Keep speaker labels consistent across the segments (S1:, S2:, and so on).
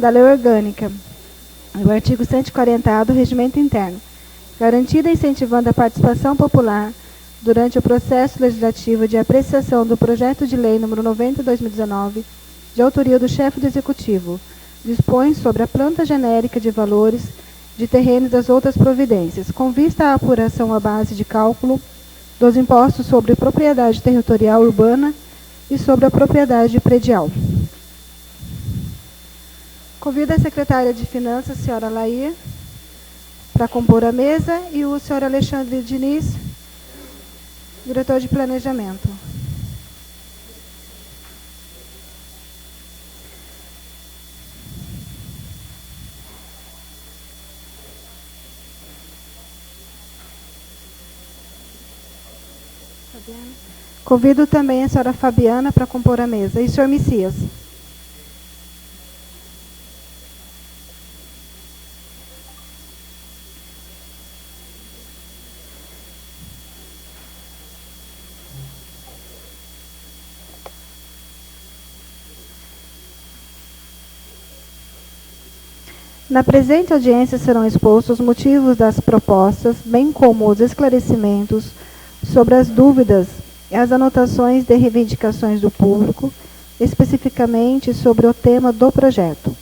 S1: da Lei Orgânica, o artigo 140-A do Regimento Interno, garantida e incentivando a participação popular durante o processo legislativo de apreciação do projeto de lei número 90/2019, de autoria do chefe do Executivo, dispõe sobre a planta genérica de valores de terrenos e das outras providências, com vista à apuração à base de cálculo dos impostos sobre propriedade territorial urbana e sobre a propriedade predial. Convido a secretária de Finanças, senhora Laís, para compor a mesa, e o senhor Alexandre Diniz, diretor de Planejamento. Convido também a senhora Fabiana para compor a mesa. E o senhor Messias. Na presente audiência serão expostos os motivos das propostas, bem como os esclarecimentos sobre as dúvidas e as anotações de reivindicações do público, especificamente sobre o tema do projeto.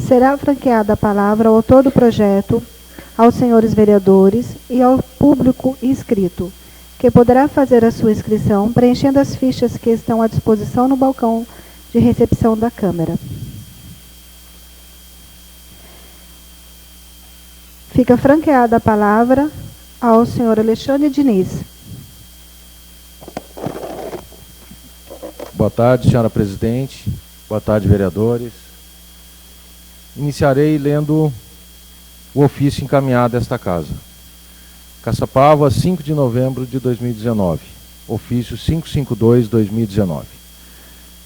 S1: Será franqueada a palavra ao autor do projeto, aos senhores vereadores e ao público inscrito, que poderá fazer a sua inscrição preenchendo as fichas que estão à disposição no balcão de recepção da Câmara. Fica franqueada a palavra ao senhor Alexandre Diniz.
S2: Boa tarde, senhora presidente. Boa tarde, vereadores. Iniciarei lendo o ofício encaminhado a esta casa. Caçapava, 5 de novembro de 2019. Ofício 552/2019.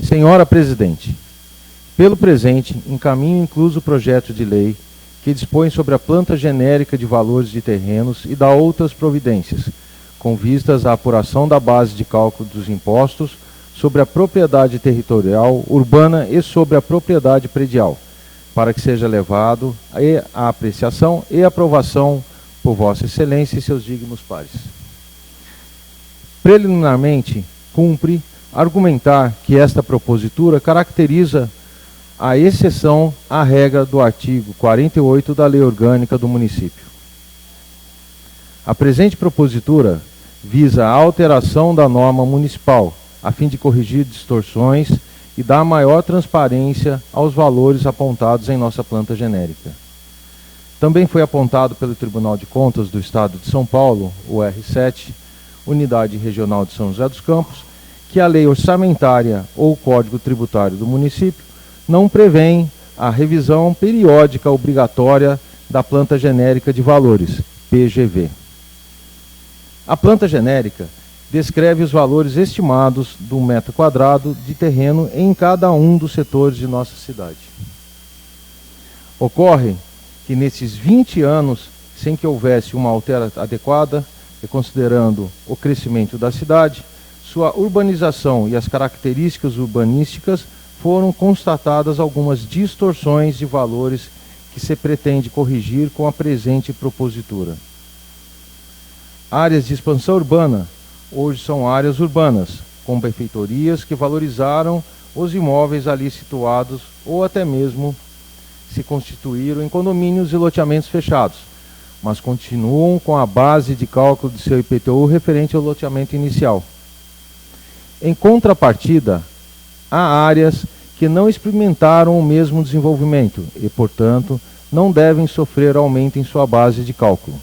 S2: Senhora presidente, pelo presente, encaminho incluso o projeto de lei que dispõe sobre a planta genérica de valores de terrenos e dá outras providências, com vistas à apuração da base de cálculo dos impostos sobre a propriedade territorial urbana e sobre a propriedade predial, para que seja levado à apreciação e aprovação por Vossa Excelência e seus dignos pares. Preliminarmente, cumpre argumentar que esta propositura caracteriza a exceção à regra do artigo 48 da Lei Orgânica do Município. A presente propositura visa a alteração da norma municipal, a fim de corrigir distorções e dar maior transparência aos valores apontados em nossa planta genérica. Também foi apontado pelo Tribunal de Contas do Estado de São Paulo, o R7, Unidade Regional de São José dos Campos, que a lei orçamentária ou o Código Tributário do município não prevêem a revisão periódica obrigatória da planta genérica de valores, PGV. A planta genérica descreve os valores estimados do metro quadrado de terreno em cada um dos setores de nossa cidade. Ocorre que nesses 20 anos, sem que houvesse uma alteração adequada, e considerando o crescimento da cidade, sua urbanização e as características urbanísticas, foram constatadas algumas distorções de valores que se pretende corrigir com a presente propositura. Áreas de expansão urbana hoje são áreas urbanas, com benfeitorias que valorizaram os imóveis ali situados ou até mesmo se constituíram em condomínios e loteamentos fechados, mas continuam com a base de cálculo de seu IPTU referente ao loteamento inicial. Em contrapartida, há áreas que não experimentaram o mesmo desenvolvimento e, portanto, não devem sofrer aumento em sua base de cálculo.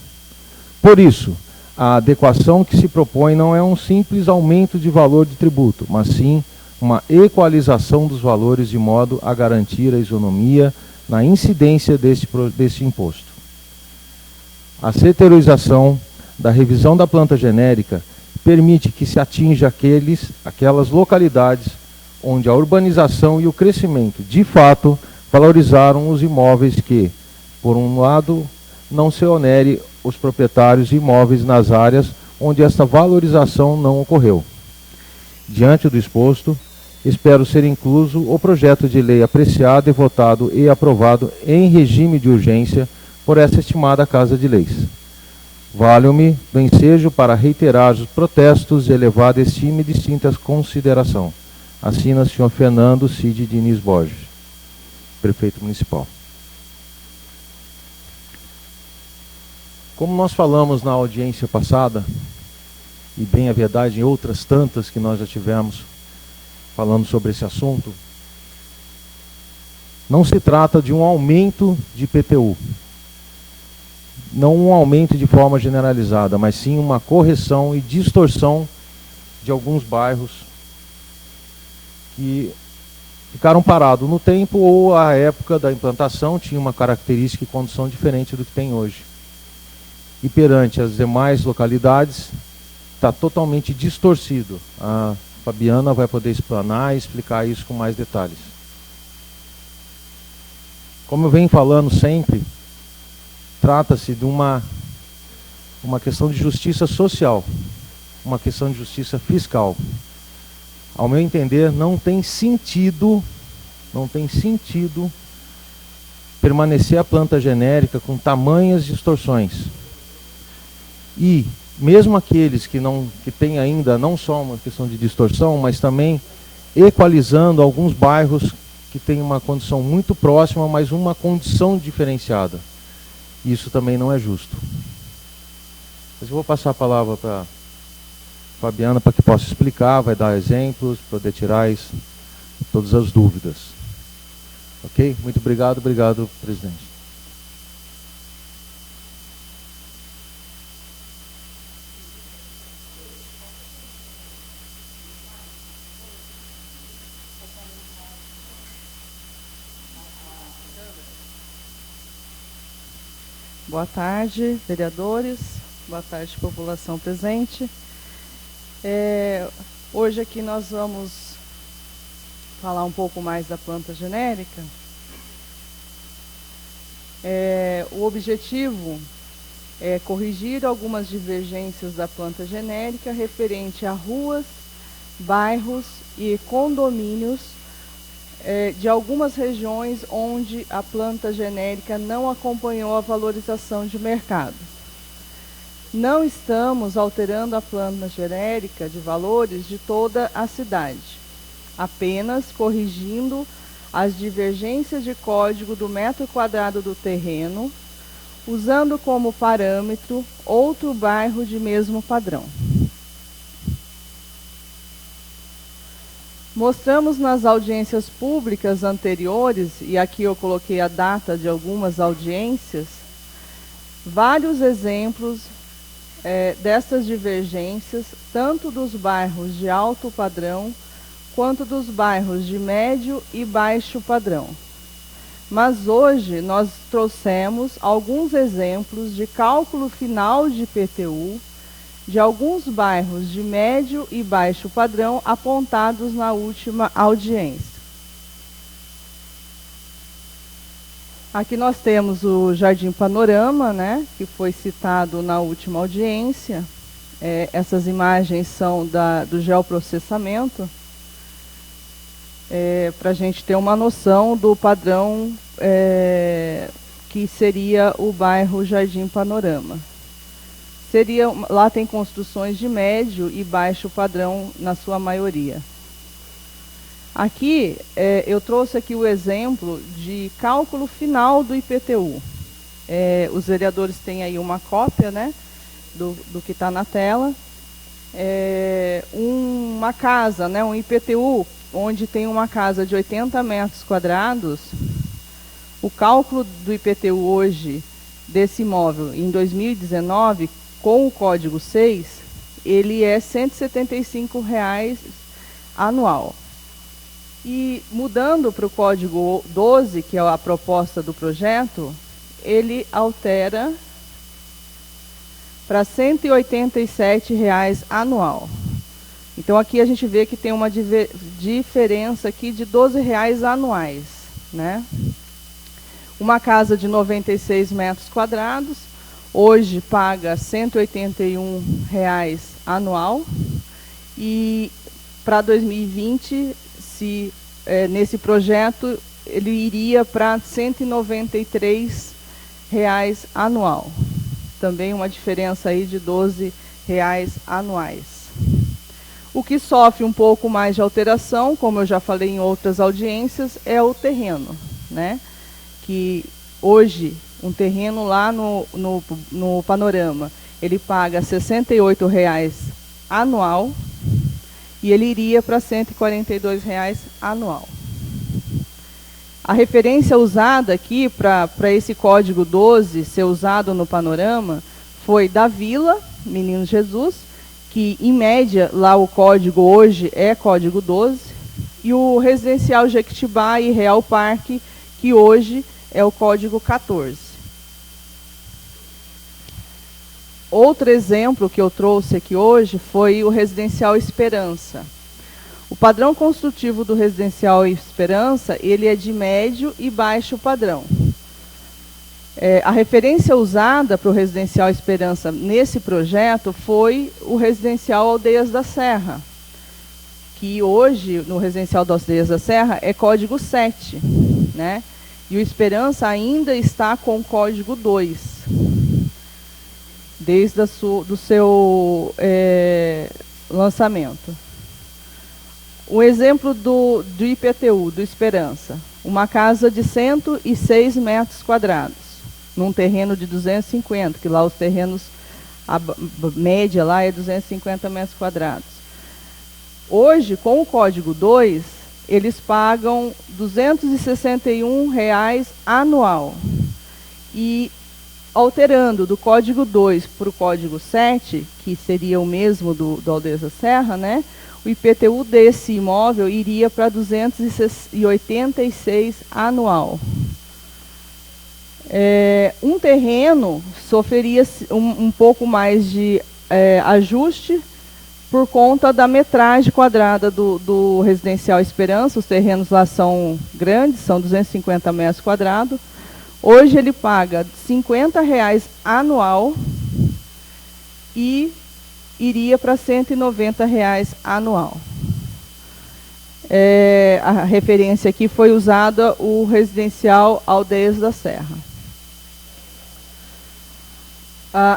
S2: Por isso, a adequação que se propõe não é um simples aumento de valor de tributo, mas sim uma equalização dos valores de modo a garantir a isonomia na incidência deste imposto. A setorização da revisão da planta genérica permite que se atinja aquelas localidades onde a urbanização e o crescimento, de fato, valorizaram os imóveis que, por um lado, não se onere os proprietários de imóveis nas áreas onde esta valorização não ocorreu. Diante do exposto, espero ser incluso o projeto de lei apreciado e votado e aprovado em regime de urgência por esta estimada Casa de Leis. Valho-me do ensejo para reiterar os protestos de elevada estima e distinta consideração. Assina o senhor Fernando Cid Diniz Borges, prefeito municipal. Como nós falamos na audiência passada, e bem a verdade em outras tantas que nós já tivemos falando sobre esse assunto, não se trata de um aumento de IPTU, não um aumento de forma generalizada, mas sim uma correção e distorção de alguns bairros que ficaram parados no tempo ou à época da implantação tinha uma característica e condição diferente do que tem hoje. E perante as demais localidades, está totalmente distorcido. A Fabiana vai poder explanar e explicar isso com mais detalhes. Como eu venho falando sempre, trata-se de uma questão de justiça social, uma questão de justiça fiscal. Ao meu entender, não tem sentido permanecer a planta genérica com tamanhas distorções. E mesmo aqueles que têm ainda não só uma questão de distorção, mas também equalizando alguns bairros que têm uma condição muito próxima, mas uma condição diferenciada. Isso também não é justo. Mas eu vou passar a palavra para a Fabiana para que possa explicar, vai dar exemplos, poder tirar todas as dúvidas. Ok? Muito obrigado, presidente.
S3: Boa tarde, vereadores. Boa tarde, população presente. Hoje aqui nós vamos falar um pouco mais da planta genérica. O objetivo é corrigir algumas divergências da planta genérica referente a ruas, bairros e condomínios de algumas regiões onde a planta genérica não acompanhou a valorização de mercado. Não estamos alterando a planta genérica de valores de toda a cidade, apenas corrigindo as divergências de código do metro quadrado do terreno, usando como parâmetro outro bairro de mesmo padrão. Mostramos nas audiências públicas anteriores, e aqui eu coloquei a data de algumas audiências, vários exemplos dessas divergências, tanto dos bairros de alto padrão, quanto dos bairros de médio e baixo padrão. Mas hoje nós trouxemos alguns exemplos de cálculo final de IPTU, de alguns bairros de médio e baixo padrão apontados na última audiência. Aqui nós temos o Jardim Panorama, né, que foi citado na última audiência. Essas imagens são do geoprocessamento, para a gente ter uma noção do padrão que seria o bairro Jardim Panorama. Lá tem construções de médio e baixo padrão na sua maioria. Aqui, eu trouxe aqui o exemplo de cálculo final do IPTU. Os vereadores têm aí uma cópia, né, do que está na tela. Uma casa, né, um IPTU, onde tem uma casa de 80 metros quadrados, o cálculo do IPTU hoje, desse imóvel, em 2019, com o código 6, ele é R$ 175 anual. E mudando para o código 12, que é a proposta do projeto, ele altera para R$ 187 anual. Então aqui a gente vê que tem uma diferença aqui de R$ 12 anuais, né? Uma casa de 96 metros quadrados, hoje paga R$ 181 anual, e para 2020, nesse projeto ele iria para R$ 193 anual. Também uma diferença aí de R$ 12 anuais. O que sofre um pouco mais de alteração, como eu já falei em outras audiências, é o terreno, né? Que hoje, um terreno lá no Panorama, ele paga R$ 68 anual e ele iria para R$ 142 anual. A referência usada aqui para esse código 12 ser usado no Panorama foi da Vila Menino Jesus, que em média lá o código hoje é código 12, e o Residencial Jequitibá e Real Parque, que hoje é o código 14. Outro exemplo que eu trouxe aqui hoje foi o Residencial Esperança. O padrão construtivo do Residencial Esperança, ele é de médio e baixo padrão. A referência usada para o Residencial Esperança nesse projeto foi o Residencial Aldeias da Serra, que hoje, no Residencial das Aldeias da Serra, é código 7, né? E o Esperança ainda está com o código 2, desde do seu lançamento. Um exemplo do IPTU, do Esperança. Uma casa de 106 metros quadrados, num terreno de 250, que lá os terrenos, a média lá é 250 metros quadrados. Hoje, com o código 2, eles pagam R$ 261 anual. E alterando do código 2 para o código 7, que seria o mesmo do Aldeias da Serra, né? O IPTU desse imóvel iria para 286 anual. Um terreno sofreria um pouco mais de ajuste por conta da metragem quadrada do Residencial Esperança. Os terrenos lá são grandes, são 250 metros quadrados. Hoje ele paga R$ 50 anual e iria para R$ 190 anual. A referência aqui foi usada o Residencial Aldeias da Serra.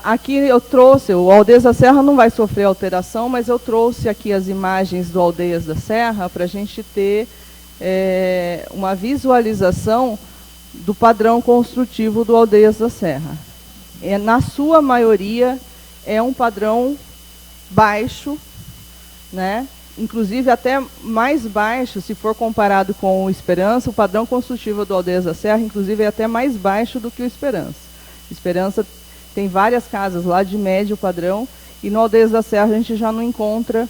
S3: Aqui eu trouxe, o Aldeias da Serra não vai sofrer alteração, mas eu trouxe aqui as imagens do Aldeias da Serra para a gente ter uma visualização do padrão construtivo do Aldeias da Serra. Na sua maioria, é um padrão baixo, né? Inclusive até mais baixo, se for comparado com o Esperança. O padrão construtivo do Aldeias da Serra, inclusive, é até mais baixo do que o Esperança. Esperança tem várias casas lá de médio padrão, e no Aldeias da Serra a gente já não encontra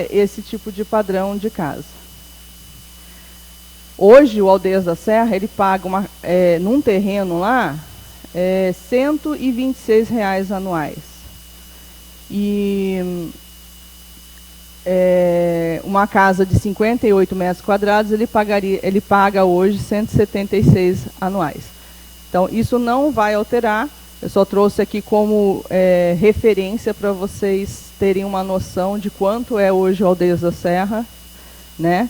S3: esse tipo de padrão de casa. Hoje, o Aldeias da Serra, ele paga, num terreno lá, R$ 126 anuais. E uma casa de 58 metros quadrados, ele paga hoje R$ 176 anuais. Então, isso não vai alterar. Eu só trouxe aqui como referência para vocês terem uma noção de quanto é hoje o Aldeias da Serra, né?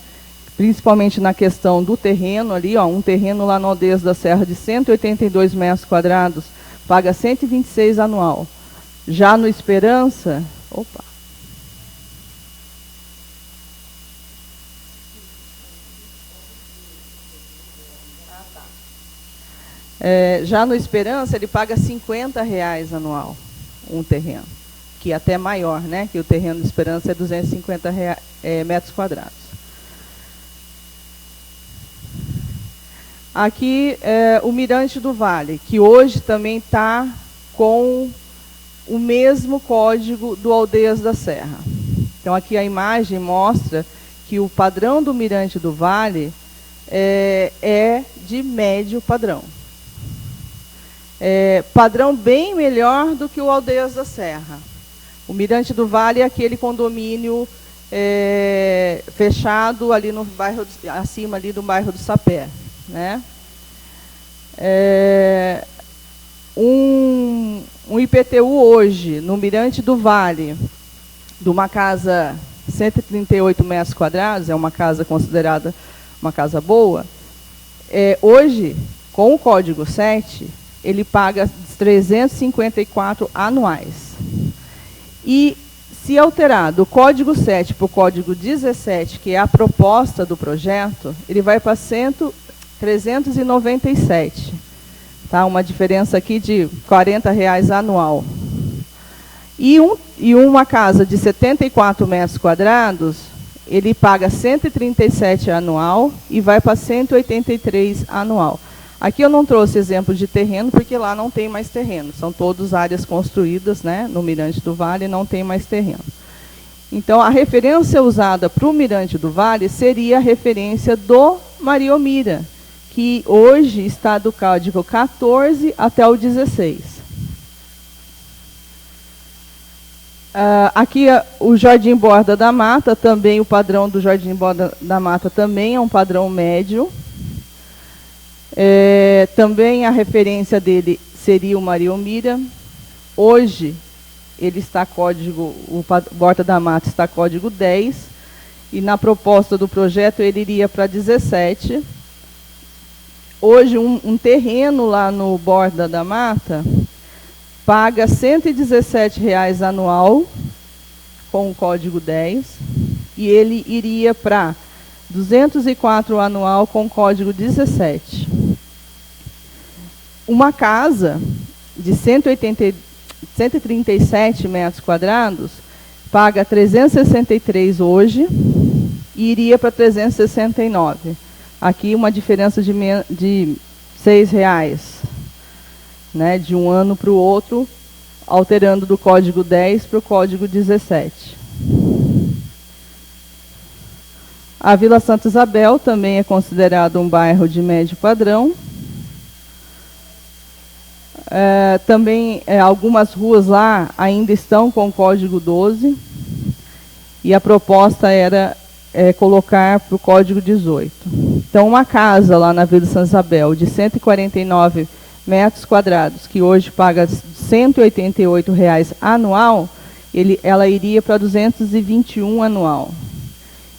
S3: Principalmente na questão do terreno ali, ó, um terreno lá no Aldeias da Serra de 182 metros quadrados, paga 126 anual. Já no Esperança, já no Esperança ele paga R$ 50 anual, um terreno, que é até maior, né? Que o terreno do Esperança é 250 metros quadrados. Aqui o Mirante do Vale, que hoje também está com o mesmo código do Aldeias da Serra. Então, aqui a imagem mostra que o padrão do Mirante do Vale é de médio padrão. Padrão bem melhor do que o Aldeias da Serra. O Mirante do Vale é aquele condomínio fechado ali no bairro, acima ali do bairro do Sapé, né? Um IPTU hoje, no Mirante do Vale, de uma casa 138 metros quadrados, é uma casa considerada uma casa boa, hoje, com o Código 7, ele paga 354 anuais. E se alterar do Código 7 para o Código 17, que é a proposta do projeto, ele vai para 397. Tá? Uma diferença aqui de R$ 40 anual. E uma casa de 74 metros quadrados, ele paga 137 anual e vai para 183 anual. Aqui eu não trouxe exemplo de terreno, porque lá não tem mais terreno. São todas áreas construídas, né? No Mirante do Vale não tem mais terreno. Então, a referência usada para o Mirante do Vale seria a referência do Maria Elmira, que hoje está do Código 14 até o 16. Aqui o Jardim Borda da Mata, também o padrão do Jardim Borda da Mata também é um padrão médio. Também a referência dele seria o Maria Elmira. Hoje ele está código, o Borda da Mata está código 10, e na proposta do projeto ele iria para 17. Hoje um terreno lá no Borda da Mata paga R$ 117 anual, com o código 10, e ele iria para 204 anual com o código 17. Uma casa de 137 metros quadrados paga 363 hoje e iria para 369. Aqui uma diferença de R$ 6, né, de um ano para o outro, alterando do código 10 para o código 17. A Vila Santa Isabel também é considerado um bairro de médio padrão. Também algumas ruas lá ainda estão com o código 12, e a proposta era colocar para o código 18. Então, uma casa lá na Vila Santa Isabel de 149 metros quadrados, que hoje paga R$ 188 anual, ela iria para 221 anual.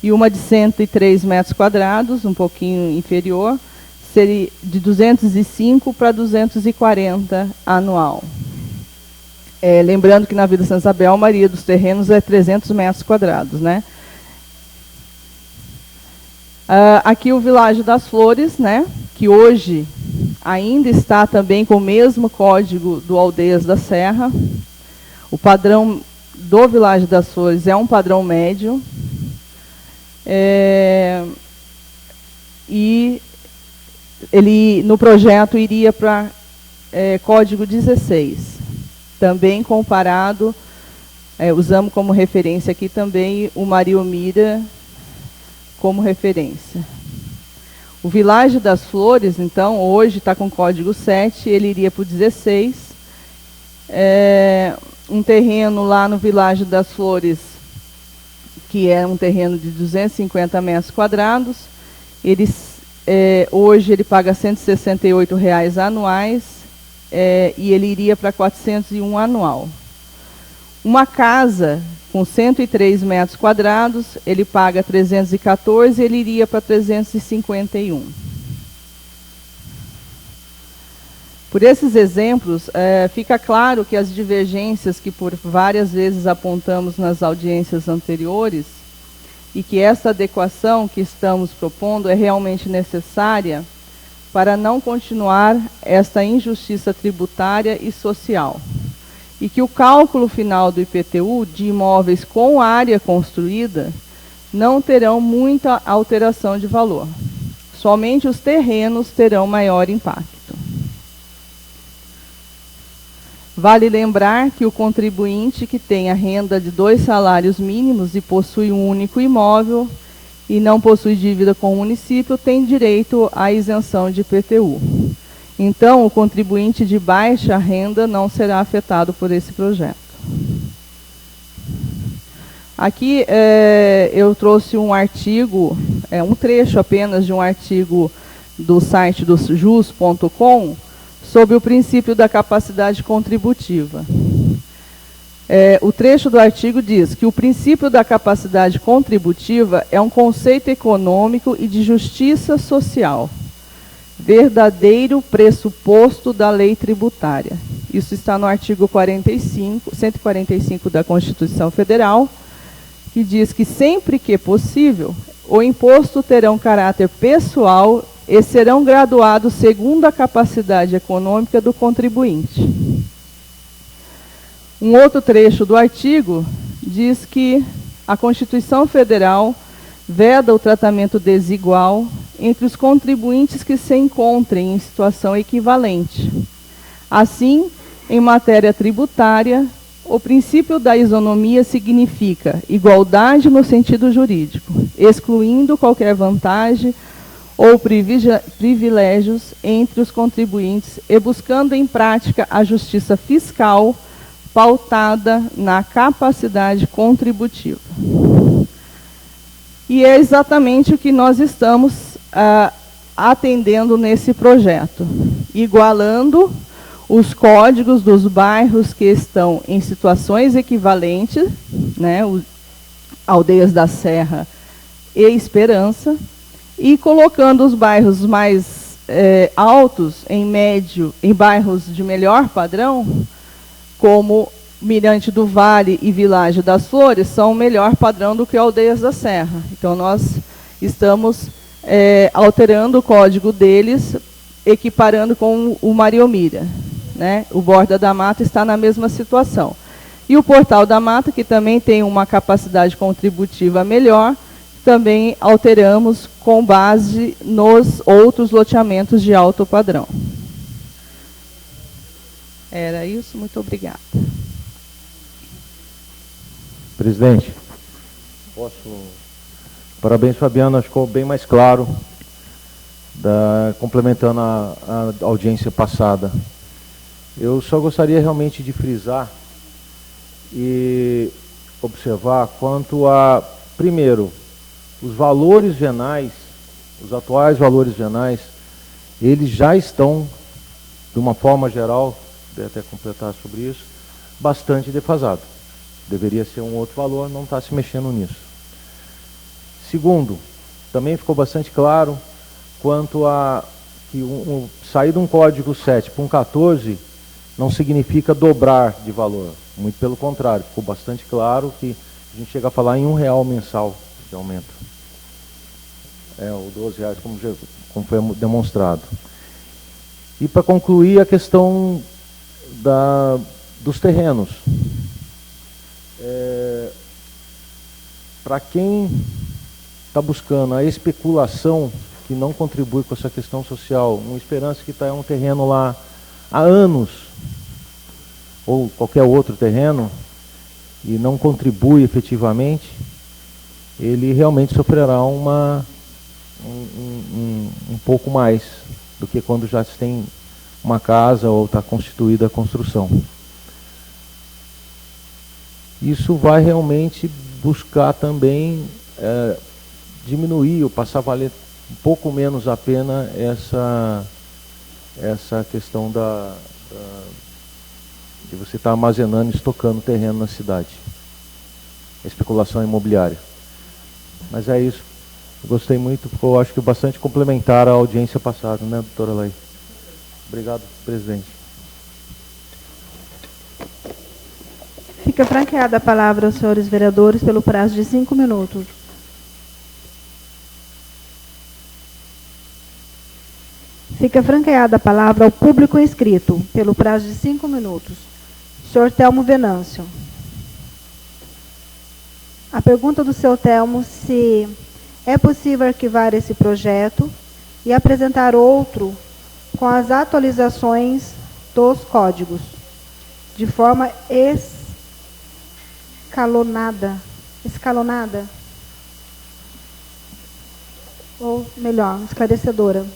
S3: E uma de 103 metros quadrados, um pouquinho inferior, seria de 205 para 240 anual. Lembrando que na Vila Santa Isabel a maioria dos terrenos é 300 metros quadrados, né? Aqui o Világio das Flores, né, que hoje ainda está também com o mesmo código do Aldeias da Serra. O padrão do Világio das Flores é um padrão médio. E ele, no projeto, iria para código 16. Também comparado, usamos como referência aqui também o Maria Elmira como referência. O Világio das Flores, então, hoje está com código 7, ele iria para o 16. Um terreno lá no Világio das Flores, que é um terreno de 250 metros quadrados, hoje ele paga R$ 168 anuais, e ele iria para 401 anual. Uma casa com 103 metros quadrados, ele paga 314, ele iria para 351. Por esses exemplos, fica claro que as divergências que por várias vezes apontamos nas audiências anteriores, e que essa adequação que estamos propondo é realmente necessária para não continuar esta injustiça tributária e social. E que o cálculo final do IPTU de imóveis com área construída não terão muita alteração de valor. Somente os terrenos terão maior impacto. Vale lembrar que o contribuinte que tem a renda de 2 salários mínimos e possui um único imóvel e não possui dívida com o município tem direito à isenção de IPTU. Então, o contribuinte de baixa renda não será afetado por esse projeto. Aqui eu trouxe um artigo, um trecho apenas de um artigo do site do jus.com, sobre o princípio da capacidade contributiva. O trecho do artigo diz que o princípio da capacidade contributiva é um conceito econômico e de justiça social, verdadeiro pressuposto da lei tributária. Isso está no artigo 145 da Constituição Federal, que diz que sempre que possível, o imposto terá um caráter pessoal e serão graduados segundo a capacidade econômica do contribuinte. Um outro trecho do artigo diz que a Constituição Federal veda o tratamento desigual entre os contribuintes que se encontrem em situação equivalente. Assim, em matéria tributária, o princípio da isonomia significa igualdade no sentido jurídico, excluindo qualquer vantagem ou privilégios entre os contribuintes e buscando em prática a justiça fiscal pautada na capacidade contributiva. E é exatamente o que nós estamos atendendo nesse projeto, igualando os códigos dos bairros que estão em situações equivalentes, né, Aldeias da Serra e Esperança, e colocando os bairros mais altos, em bairros de melhor padrão, como Mirante do Vale e Vilagem das Flores, são o melhor padrão do que Aldeias da Serra. Então, nós estamos alterando o código deles, equiparando com o Mariomira, né? O Borda da Mata está na mesma situação. E o Portal da Mata, que também tem uma capacidade contributiva melhor, também alteramos com base nos outros loteamentos de alto padrão. Era isso, muito obrigada.
S2: Presidente, parabéns, Fabiana, ficou bem mais claro, complementando a audiência passada. Eu só gostaria realmente de frisar e observar quanto a, primeiro, os valores venais, os atuais valores venais, eles já estão, de uma forma geral, vou até completar sobre isso, bastante defasado. Deveria ser um outro valor, não está se mexendo nisso. Segundo, também ficou bastante claro quanto a que sair de um código 7 para um 14 não significa dobrar de valor. Muito pelo contrário, ficou bastante claro que a gente chega a falar em R$1 mensal de aumento. Ou R$12, como foi demonstrado. E para concluir, a questão dos terrenos. Para quem está buscando a especulação, que não contribui com essa questão social, uma esperança que está um terreno lá há anos, ou qualquer outro terreno, e não contribui efetivamente, ele realmente sofrerá um pouco mais do que quando já se tem uma casa ou está constituída a construção. Isso vai realmente buscar também diminuir ou passar a valer um pouco menos a pena essa questão de você estar armazenando e estocando terreno na cidade. A especulação imobiliária. Mas é isso. Eu gostei muito, porque eu acho que bastante complementar a audiência passada, né, doutora Laí? Obrigado, presidente.
S1: Fica franqueada a palavra aos senhores vereadores pelo prazo de 5 minutos. Fica franqueada a palavra ao público inscrito pelo prazo de 5 minutos. Senhor Telmo Venâncio. A pergunta do seu Telmo se é possível arquivar esse projeto e apresentar outro com as atualizações dos códigos, de forma escalonada, ou melhor, esclarecedora.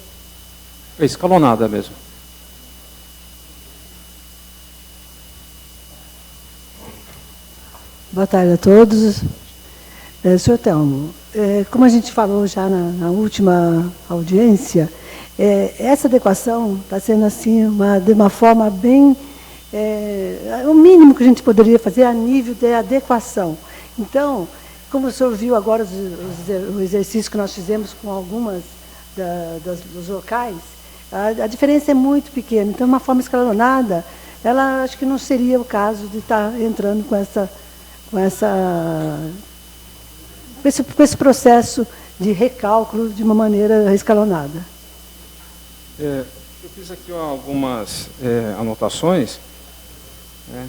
S4: É escalonada mesmo.
S5: Boa tarde a todos. Senhor Telmo, como a gente falou já na última audiência, essa adequação está sendo assim de uma forma bem o mínimo que a gente poderia fazer a nível de adequação. Então, como o senhor viu agora o exercício que nós fizemos com algumas dos locais, a diferença é muito pequena. Então, uma forma escalonada, ela acho que não seria o caso de estar entrando com esse processo de recálculo de uma maneira escalonada.
S4: Eu fiz aqui algumas anotações. Né?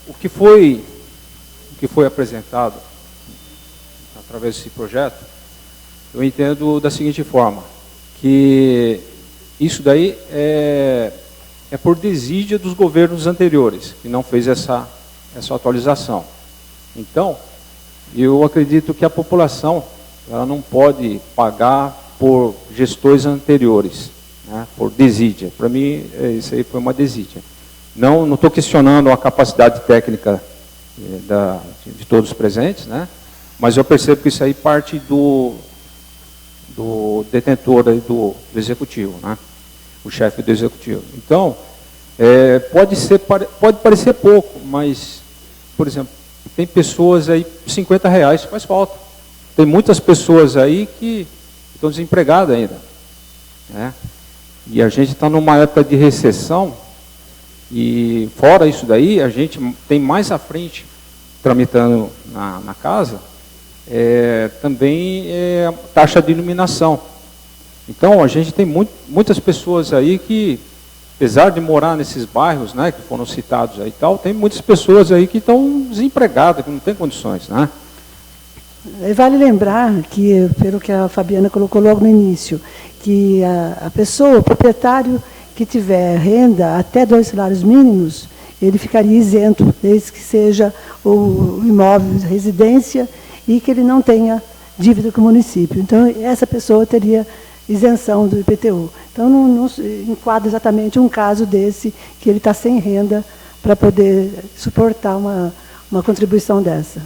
S4: O que foi apresentado através desse projeto, eu entendo da seguinte forma, que isso daí é por desídia dos governos anteriores, que não fez essa atualização. Então, eu acredito que a população ela não pode pagar por gestões anteriores, né, por desídia. Para mim, isso aí foi uma desídia. Não estou questionando a capacidade técnica de todos os presentes, né, mas eu percebo que isso aí parte do detentor aí do executivo, né, o chefe do executivo. Então, pode parecer pouco, mas, por exemplo, tem pessoas aí, R$50 faz falta. Tem muitas pessoas aí que estão desempregadas ainda, né? E a gente está numa época de recessão, e fora isso daí, a gente tem mais à frente, tramitando na casa, também taxa de iluminação. Então, a gente tem muitas pessoas aí que, apesar de morar nesses bairros, né, que foram citados aí e tal, tem muitas pessoas aí que estão desempregadas, que não têm condições, né?
S5: Vale lembrar que, pelo que a Fabiana colocou logo no início, que a pessoa, o proprietário que tiver renda até 2 salários mínimos, ele ficaria isento, desde que seja o imóvel de residência e que ele não tenha dívida com o município. Então, essa pessoa teria isenção do IPTU. Então, não enquadra exatamente um caso desse, que ele está sem renda para poder suportar uma contribuição dessa.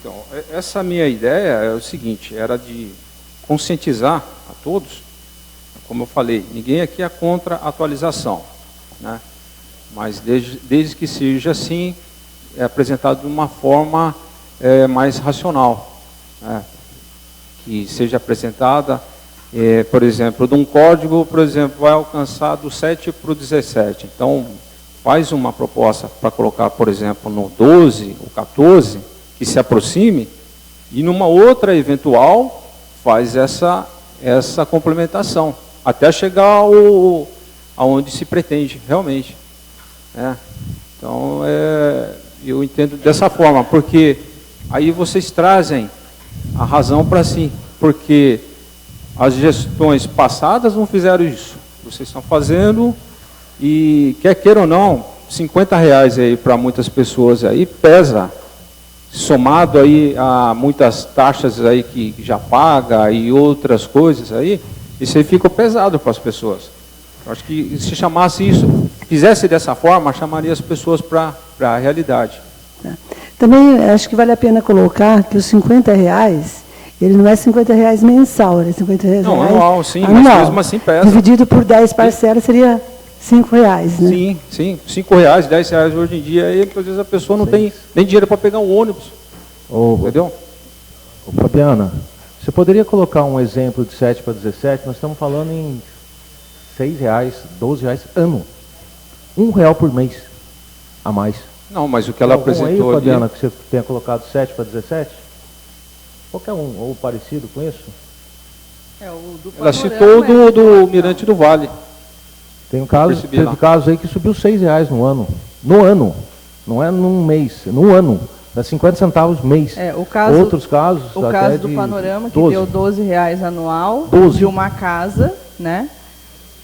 S4: Então, essa minha ideia é o seguinte, era de conscientizar a todos, como eu falei, ninguém aqui é contra a atualização, né? Mas desde que seja assim, apresentado de uma forma mais racional, né? Que seja apresentada, por exemplo, de um código, por exemplo, vai alcançar do 7 para o 17. Então, faz uma proposta para colocar, por exemplo, no 12 ou 14, que se aproxime, e numa outra eventual, faz essa complementação, até chegar aonde se pretende, realmente. Então, eu entendo dessa forma, porque aí vocês trazem a razão para si, porque as gestões passadas não fizeram isso, vocês estão fazendo, e quer queira ou não, R$50 aí para muitas pessoas aí pesa, somado aí a muitas taxas aí que já paga e outras coisas aí, isso aí fica pesado para as pessoas. Eu acho que se chamasse isso, fizesse dessa forma, chamaria as pessoas para a realidade.
S5: Também acho que vale a pena colocar que os R$50, ele não é R$50 mensal, ele é R$50
S4: não, anual, sim,
S5: anual.
S4: Mas mesmo assim pesa.
S5: Dividido por 10 parcelas seria R$5, né?
S4: Sim, R$5, R$10 hoje em dia, e muitas vezes a pessoa não tem nem dinheiro para pegar um ônibus. Entendeu?
S2: Fabiana, você poderia colocar um exemplo de 7 para 17? Nós estamos falando em R$6, R$12 ano. R$1 por mês a mais.
S4: Não, mas o que ela apresentou
S2: aí, Fabiana,
S4: ali...
S2: que você tenha colocado 7 para 17? Qualquer um, ou parecido com isso?
S4: Ela citou do Mirante do Vale.
S2: Tem um caso, teve caso aí que subiu R$6 no ano. No ano. Não é num mês, no ano. Dá 50 centavos mês. Outros casos.
S3: O caso do Panorama, que
S2: 12.
S3: deu R$12 anual
S2: 12.
S3: de uma casa, né?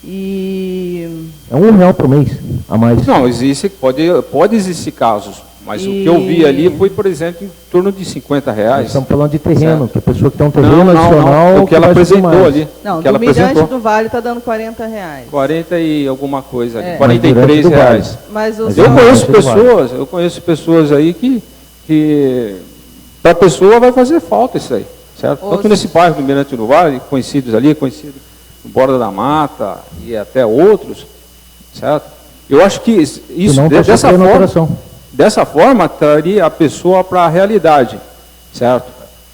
S3: E
S2: é R$1 por mês a mais.
S4: Não, pode existir casos, mas o que eu vi ali foi, por exemplo, em torno de R$50.
S2: Nós estamos falando de terreno,
S4: certo.
S2: que a pessoa que tem um terreno adicional.
S4: Não, o que ela apresentou ali.
S3: Não,
S4: que ela
S3: do Mirante
S4: apresentou.
S3: do Vale está dando R$40.
S4: 40 e alguma coisa ali,
S3: É.
S4: R$43.
S3: Mas
S4: Eu conheço pessoas aí que para a pessoa vai fazer falta isso aí. certo? Tanto nesse bairro do Mirante do Vale, conhecido no Borda da Mata e até outros, certo? Eu acho que isso, dessa forma, traria a pessoa para a realidade, certo?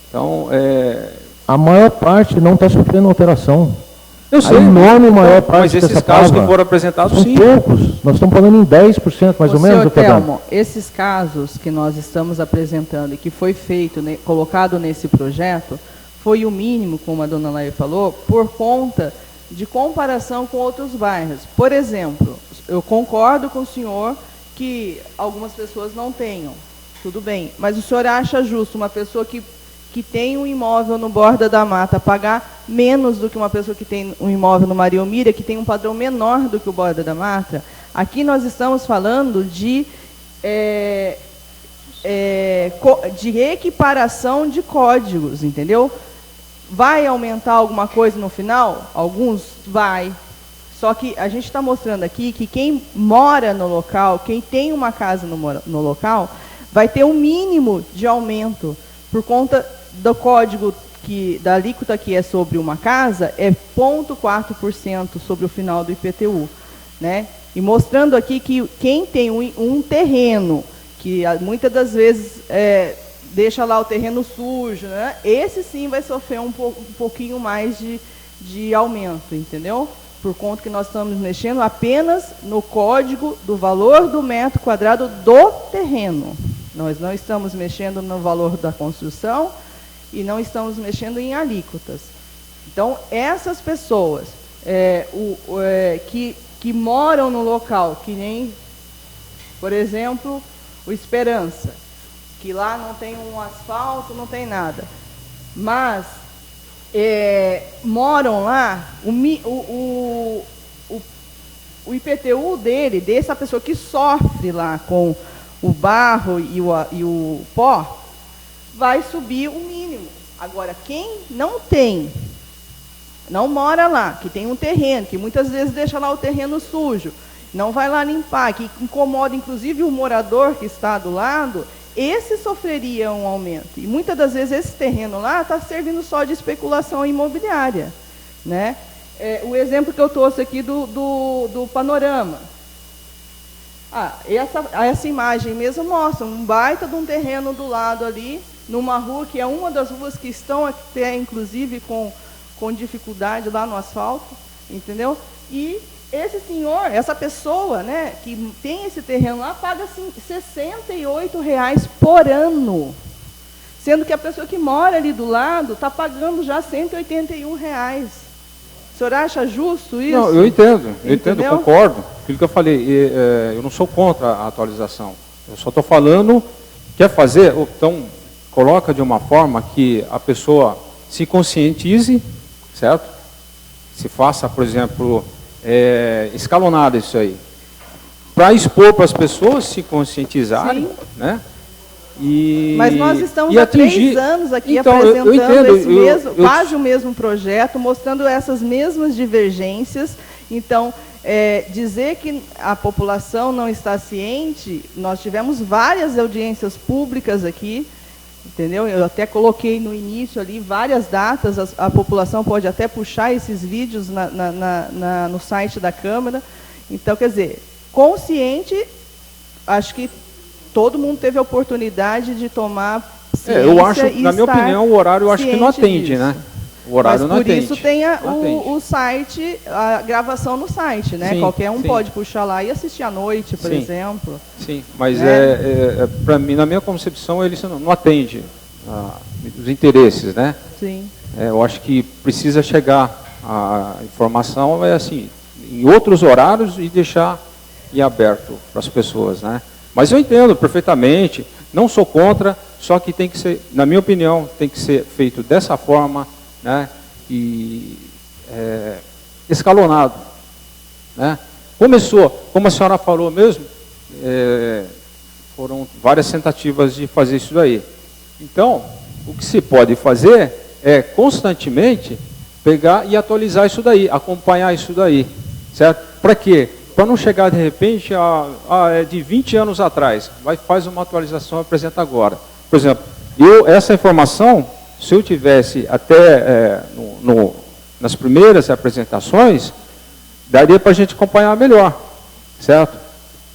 S4: Então,
S2: a maior parte não está sofrendo alteração.
S4: Eu sei,
S2: a enorme maior parte
S4: mas esses casos que foram apresentados,
S2: são
S4: sim.
S2: poucos. Nós estamos falando em 10%, mais ou menos.
S3: Senhor Telmo, esses casos que nós estamos apresentando e que foi feito, colocado nesse projeto, foi o mínimo, como a dona Laia falou, por conta de comparação com outros bairros. Por exemplo, eu concordo com o senhor que algumas pessoas não tenham, tudo bem, mas o senhor acha justo uma pessoa que tem um imóvel no Borda da Mata pagar menos do que uma pessoa que tem um imóvel no Maria Eumíria, que tem um padrão menor do que o Borda da Mata? Aqui nós estamos falando de equiparação de códigos, entendeu? Vai aumentar alguma coisa no final? Alguns vai. Só que a gente está mostrando aqui que quem mora no local, quem tem uma casa no local, vai ter um mínimo de aumento por conta do código da alíquota que é sobre uma casa, é 0,4% sobre o final do IPTU. Né? E mostrando aqui que quem tem um terreno, que muitas das vezes deixa lá o terreno sujo, né? Esse sim vai sofrer um pouquinho mais de aumento, entendeu? Por conta que nós estamos mexendo apenas no código do valor do metro quadrado do terreno. Nós não estamos mexendo no valor da construção e não estamos mexendo em alíquotas. Então, essas pessoas que moram no local, que nem, por exemplo, o Esperança, que lá não tem um asfalto, não tem nada, mas moram lá, o IPTU dessa pessoa que sofre lá com o barro e o pó, vai subir o mínimo. Agora, quem não tem, não mora lá, que tem um terreno, que muitas vezes deixa lá o terreno sujo, não vai lá limpar, que incomoda inclusive o morador que está do lado, esse sofreria um aumento. E muitas das vezes esse terreno lá está servindo só de especulação imobiliária. Né? O exemplo que eu trouxe aqui do panorama. Essa imagem mesmo mostra um baita de um terreno do lado ali, numa rua que é uma das ruas que estão até, inclusive, com dificuldade lá no asfalto, entendeu? E esse senhor, essa pessoa, né, que tem esse terreno lá, paga assim, R$68 por ano, sendo que a pessoa que mora ali do lado está pagando já R$181. O senhor acha justo isso?
S4: Não, eu entendo, concordo. Aquilo que eu falei, eu não sou contra a atualização. Eu só estou falando, quer fazer, então coloca de uma forma que a pessoa se conscientize, certo? Se faça, por exemplo, escalonado isso aí, para expor para as pessoas se conscientizarem, sim, né?
S3: Mas nós estamos há 3 anos aqui apresentando quase o mesmo projeto, mostrando essas mesmas divergências. Então, dizer que a população não está ciente, nós tivemos várias audiências públicas aqui, entendeu? Eu até coloquei no início ali várias datas, a população pode até puxar esses vídeos no site da Câmara. Então, quer dizer, consciente, acho que todo mundo teve a oportunidade de tomar ciência.
S4: Eu acho, na minha opinião, o horário eu acho que não atende, disso, né? O horário não atende.
S3: Por isso tem o site, a gravação no site, né? Sim, qualquer um pode puxar lá e assistir à noite, por exemplo.
S4: Sim, mas para mim, na minha concepção, ele não atende os interesses, né?
S3: Sim.
S4: Eu acho que precisa chegar a informação assim, em outros horários e deixar em aberto para as pessoas, né? Mas eu entendo perfeitamente, não sou contra, só que tem que ser, na minha opinião, tem que ser feito dessa forma, né? E escalonado, né? Começou, como a senhora falou mesmo, foram várias tentativas de fazer isso daí. Então, o que se pode fazer é constantemente pegar e atualizar isso daí, acompanhar isso daí, certo? Para quê? Para não chegar de repente de 20 anos atrás, faz uma atualização e apresenta agora. Por exemplo, essa informação Se eu tivesse até nas primeiras apresentações, daria para a gente acompanhar melhor, certo?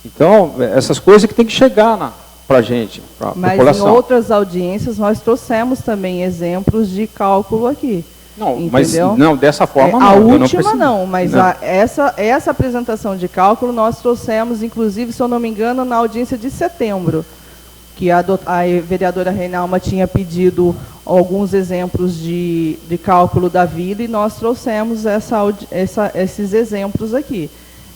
S4: Então, essas coisas que tem que chegar para a gente, para a população.
S3: Mas em outras audiências nós trouxemos também exemplos de cálculo aqui.
S4: Não,
S3: entendeu?
S4: mas não, dessa forma não.
S3: A
S4: eu
S3: última não, mas
S4: não.
S3: Essa apresentação de cálculo nós trouxemos, inclusive, se eu não me engano, na audiência de setembro, que a vereadora Reinalma tinha pedido alguns exemplos de cálculo da vida e nós trouxemos esses exemplos aqui.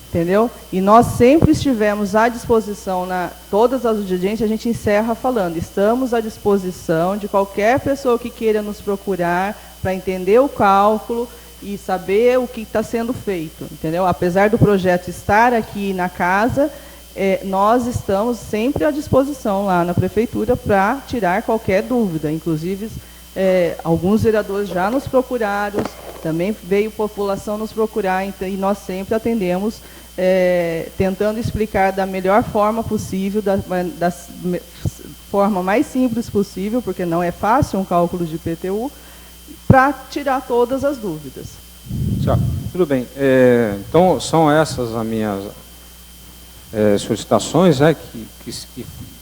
S3: Entendeu? E nós sempre estivemos à disposição, todas as audiências, a gente encerra falando, estamos à disposição de qualquer pessoa que queira nos procurar para entender o cálculo e saber o que está sendo feito, entendeu? Apesar do projeto estar aqui na casa, nós estamos sempre à disposição lá na prefeitura para tirar qualquer dúvida, inclusive alguns vereadores já nos procuraram, também veio população nos procurar, e nós sempre atendemos, tentando explicar da melhor forma possível, da forma mais simples possível, porque não é fácil um cálculo de IPTU, para tirar todas as dúvidas.
S4: Tudo bem. Então, são essas as minhas solicitações, né, que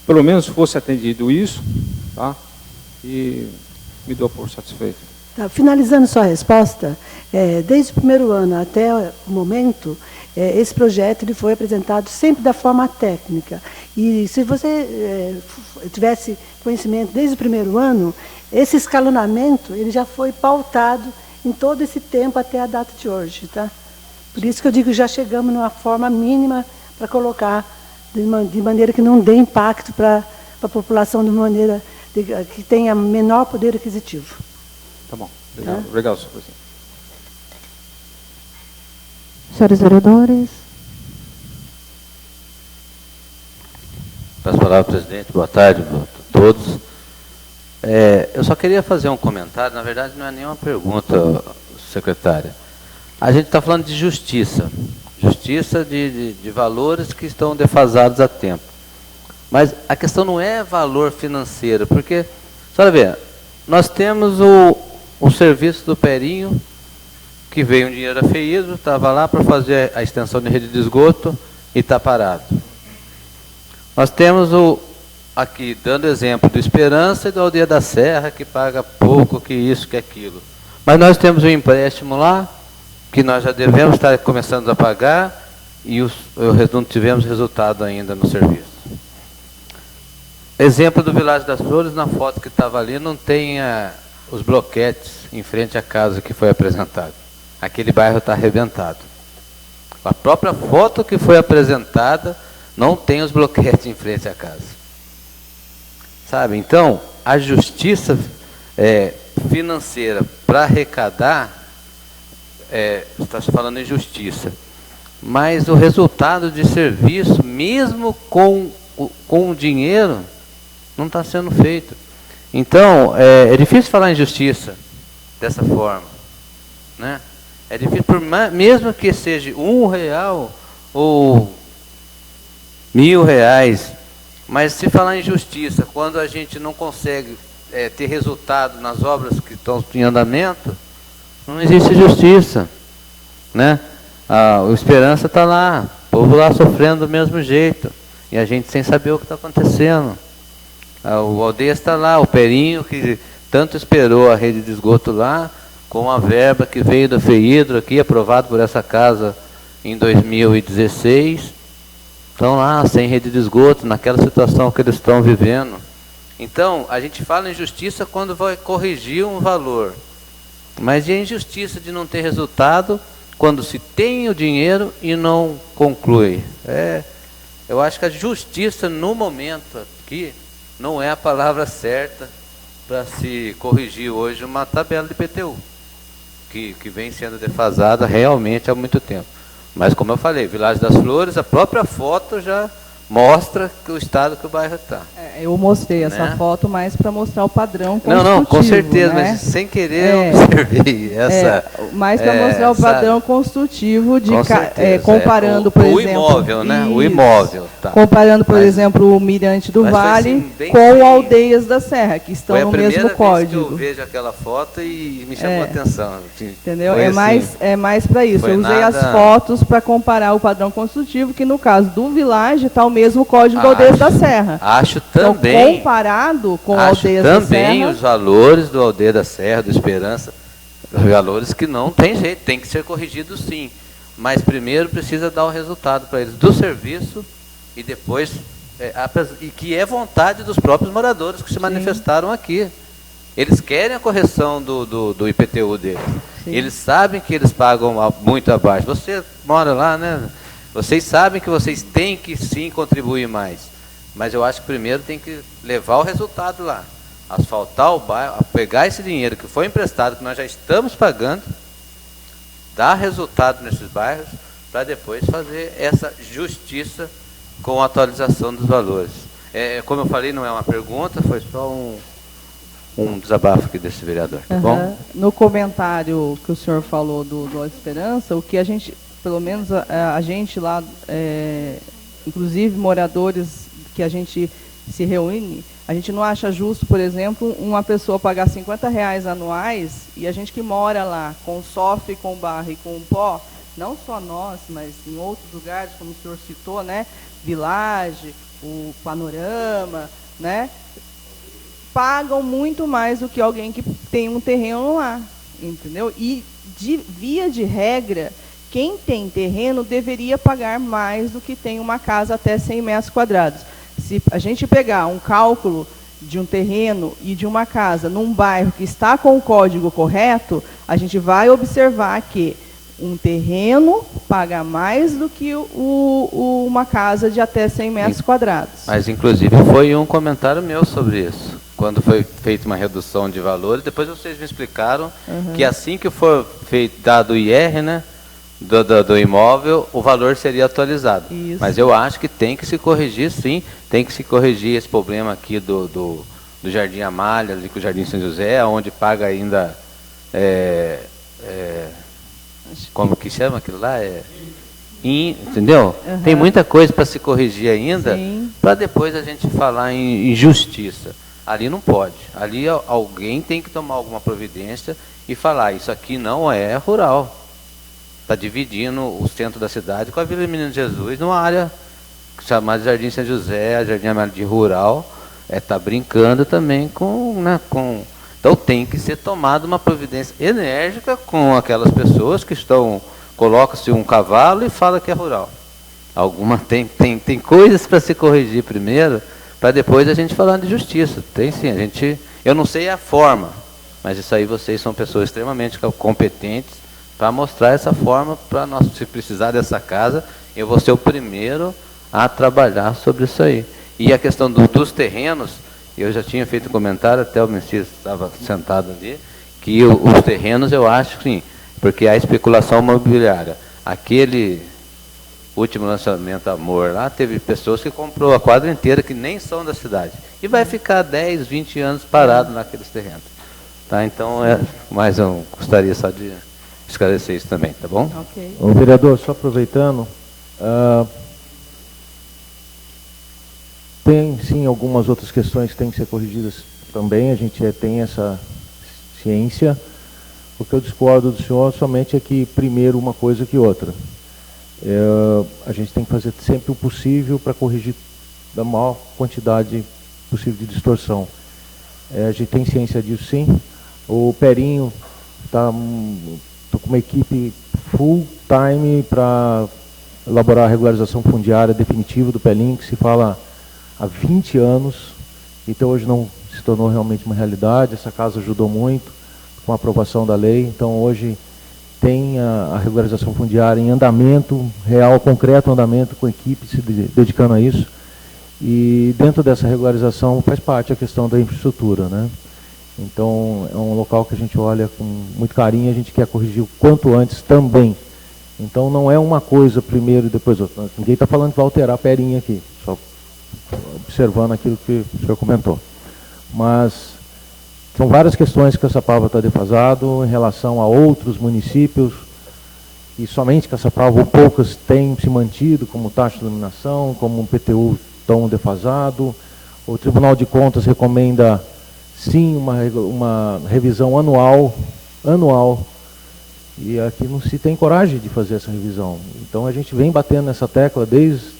S4: pelo menos fosse atendido isso, tá? E me dou por satisfeito.
S5: Tá, finalizando sua resposta, desde o primeiro ano até o momento, esse projeto ele foi apresentado sempre da forma técnica. E se você tivesse conhecimento desde o primeiro ano, esse escalonamento ele já foi pautado em todo esse tempo até a data de hoje. Tá? Por isso que eu digo que já chegamos numa forma mínima para colocar de maneira que não dê impacto para a população, de maneira que tenha menor poder aquisitivo.
S4: Tá bom. Obrigado, obrigado, senhor presidente.
S1: Senhores vereadores.
S6: Peço a palavra, presidente. Boa tarde a todos. Eu só queria fazer um comentário, na verdade não é nenhuma pergunta, secretária. A gente está falando de justiça. Justiça de valores que estão defasados a tempo. Mas a questão não é valor financeiro, porque, só ver, nós temos o serviço do Perinho, que veio um dinheiro afeído, estava lá para fazer a extensão de rede de esgoto e está parado. Nós temos aqui, dando exemplo do Esperança e do Aldeia da Serra, que paga pouco, que isso, que aquilo. Mas nós temos um empréstimo lá, que nós já devemos estar começando a pagar, e não tivemos resultado ainda no serviço. Exemplo do Vilares das Flores, na foto que estava ali, não tem os bloquetes em frente à casa que foi apresentado. Aquele bairro está arrebentado. A própria foto que foi apresentada não tem os bloquetes em frente à casa. Sabe? Então, a justiça financeira para arrecadar, está se falando em justiça, mas o resultado de serviço, mesmo com o dinheiro, não está sendo feito. Então, é difícil falar em justiça dessa forma, né? É difícil, mesmo que seja R$1 ou R$1.000, mas se falar em justiça, quando a gente não consegue ter resultado nas obras que estão em andamento, não existe justiça, né? O Esperança está lá, o povo lá sofrendo do mesmo jeito, e a gente sem saber o que está acontecendo. O Aldeia está lá, o Perinho, que tanto esperou a rede de esgoto lá, com a verba que veio do FEIDRO aqui, aprovado por essa casa em 2016, estão lá sem rede de esgoto, naquela situação que eles estão vivendo. Então, a gente fala em justiça quando vai corrigir um valor, mas e a injustiça de não ter resultado quando se tem o dinheiro e não conclui? Eu acho que a justiça no momento aqui não é a palavra certa para se corrigir hoje uma tabela de IPTU, que vem sendo defasada realmente há muito tempo. Mas como eu falei, Vilares das Flores, a própria foto já mostra que o estado que o bairro está.
S3: Eu mostrei essa
S6: Né?
S3: foto mais para mostrar o padrão construtivo.
S6: Não, com certeza,
S3: né?
S6: mas sem querer eu observei essa.
S3: Mais para mostrar o padrão construtivo de
S6: Com certeza,
S3: comparando, por
S6: o
S3: exemplo,
S6: imóvel, né? O
S3: isso.
S6: imóvel, tá.
S3: Comparando, por
S6: Mas-
S3: exemplo, o Mirante do
S6: mas foi,
S3: Vale
S6: assim, bem
S3: com
S6: feio.
S3: Aldeias da Serra, que estão
S6: Foi a
S3: no
S6: primeira
S3: mesmo
S6: vez
S3: código.
S6: que eu vejo aquela foto e me chamou a atenção. Assim,
S3: Entendeu?
S6: foi assim,
S3: É mais para isso.
S6: foi
S3: Eu usei
S6: nada-
S3: as fotos para comparar o padrão construtivo, que no caso do Village está o mesmo código da Aldeias da Serra.
S6: Acho
S3: Então,
S6: também.
S3: comparado com
S6: Acho
S3: Aldeias da
S6: também
S3: Serra,
S6: os valores do Aldeia da Serra, do Esperança, valores que não tem jeito, tem que ser corrigidos sim. Mas primeiro precisa dar o resultado para eles do serviço e depois, e que é vontade dos próprios moradores que se manifestaram aqui. Eles querem a correção do IPTU deles.
S3: Sim.
S6: Eles sabem que eles pagam muito abaixo. Você mora lá, né? Vocês sabem que vocês têm que sim contribuir mais. Mas eu acho que primeiro tem que levar o resultado lá. Asfaltar o bairro, pegar esse dinheiro que foi emprestado, que nós já estamos pagando, dar resultado nesses bairros, para depois fazer essa justiça com a atualização dos valores. Como eu falei, não é uma pergunta, foi só um desabafo aqui desse vereador, tá bom?
S3: No comentário que o senhor falou do Esperança, o que a gente, pelo menos a gente lá, inclusive moradores que a gente se reúne, a gente não acha justo, por exemplo, uma pessoa pagar R$50 anuais e a gente que mora lá, com sofre com barro e com pó, não só nós, mas em outros lugares, como o senhor citou, né? Village, o Panorama, né? Pagam muito mais do que alguém que tem um terreno lá, entendeu? E, via de regra, quem tem terreno deveria pagar mais do que tem uma casa até 100 metros quadrados. Se a gente pegar um cálculo de um terreno e de uma casa num bairro que está com o código correto, a gente vai observar que um terreno paga mais do que uma casa de até 100 metros quadrados.
S6: Mas, inclusive, foi um comentário meu sobre isso. Quando foi feita uma redução de valores, depois vocês me explicaram que assim que for dado o IR, né, do imóvel, o valor seria atualizado.
S3: Isso.
S6: Mas eu acho que tem que se corrigir, sim, tem que se corrigir esse problema aqui do Jardim Amália, ali com o Jardim São José, onde paga ainda, como que chama aquilo lá? Entendeu? Tem muita coisa para se corrigir ainda, para depois a gente falar em justiça. Ali não pode. Ali alguém tem que tomar alguma providência e falar, isso aqui não é rural. Está dividindo o centro da cidade com a Vila Menino Jesus numa área chamada Jardim São José, Jardim Amália de Rural. Está brincando também com... Então tem que ser tomada uma providência enérgica com aquelas pessoas que colocam-se um cavalo e fala que é rural. Tem coisas para se corrigir primeiro, para depois a gente falar de justiça. Tem sim, eu não sei a forma, mas isso aí vocês são pessoas extremamente competentes para mostrar essa forma para nós. Se precisar dessa casa, eu vou ser o primeiro a trabalhar sobre isso aí. E a questão dos terrenos, eu já tinha feito um comentário, até o Messias estava sentado ali, que os terrenos eu acho que sim, porque a especulação imobiliária, aquele último lançamento Amor lá, teve pessoas que comprou a quadra inteira que nem são da cidade. E vai ficar 10, 20 anos parado naqueles terrenos. Tá? Então, mas eu gostaria só de esclarecer isso também, tá bom?
S3: Ok.
S2: Ô, vereador, só aproveitando, tem sim algumas outras questões que têm que ser corrigidas também, a gente tem essa ciência. O que eu discordo do senhor somente é que primeiro uma coisa que outra. A gente tem que fazer sempre o possível para corrigir da maior quantidade possível de distorção. A gente tem ciência disso sim. O Perinho está com uma equipe full time para elaborar a regularização fundiária definitiva do Pelinho, que se fala há 20 anos, então hoje não se tornou realmente uma realidade. Essa casa ajudou muito com a aprovação da lei, então hoje tem a regularização fundiária em andamento, real, concreto andamento, com a equipe se dedicando a isso. E dentro dessa regularização faz parte a questão da infraestrutura, né? Então é um local que a gente olha com muito carinho, a gente quer corrigir o quanto antes também. Então não é uma coisa primeiro e depois outra. Ninguém está falando que vai alterar a Perinha aqui, só observando aquilo que o senhor comentou. Mas são várias questões que Caçapava está defasado em relação a outros municípios, e somente Caçapava ou poucas têm se mantido como taxa de iluminação, como um PTU tão defasado. O Tribunal de Contas recomenda, sim, uma revisão anual, e aqui não se tem coragem de fazer essa revisão. Então a gente vem batendo nessa tecla desde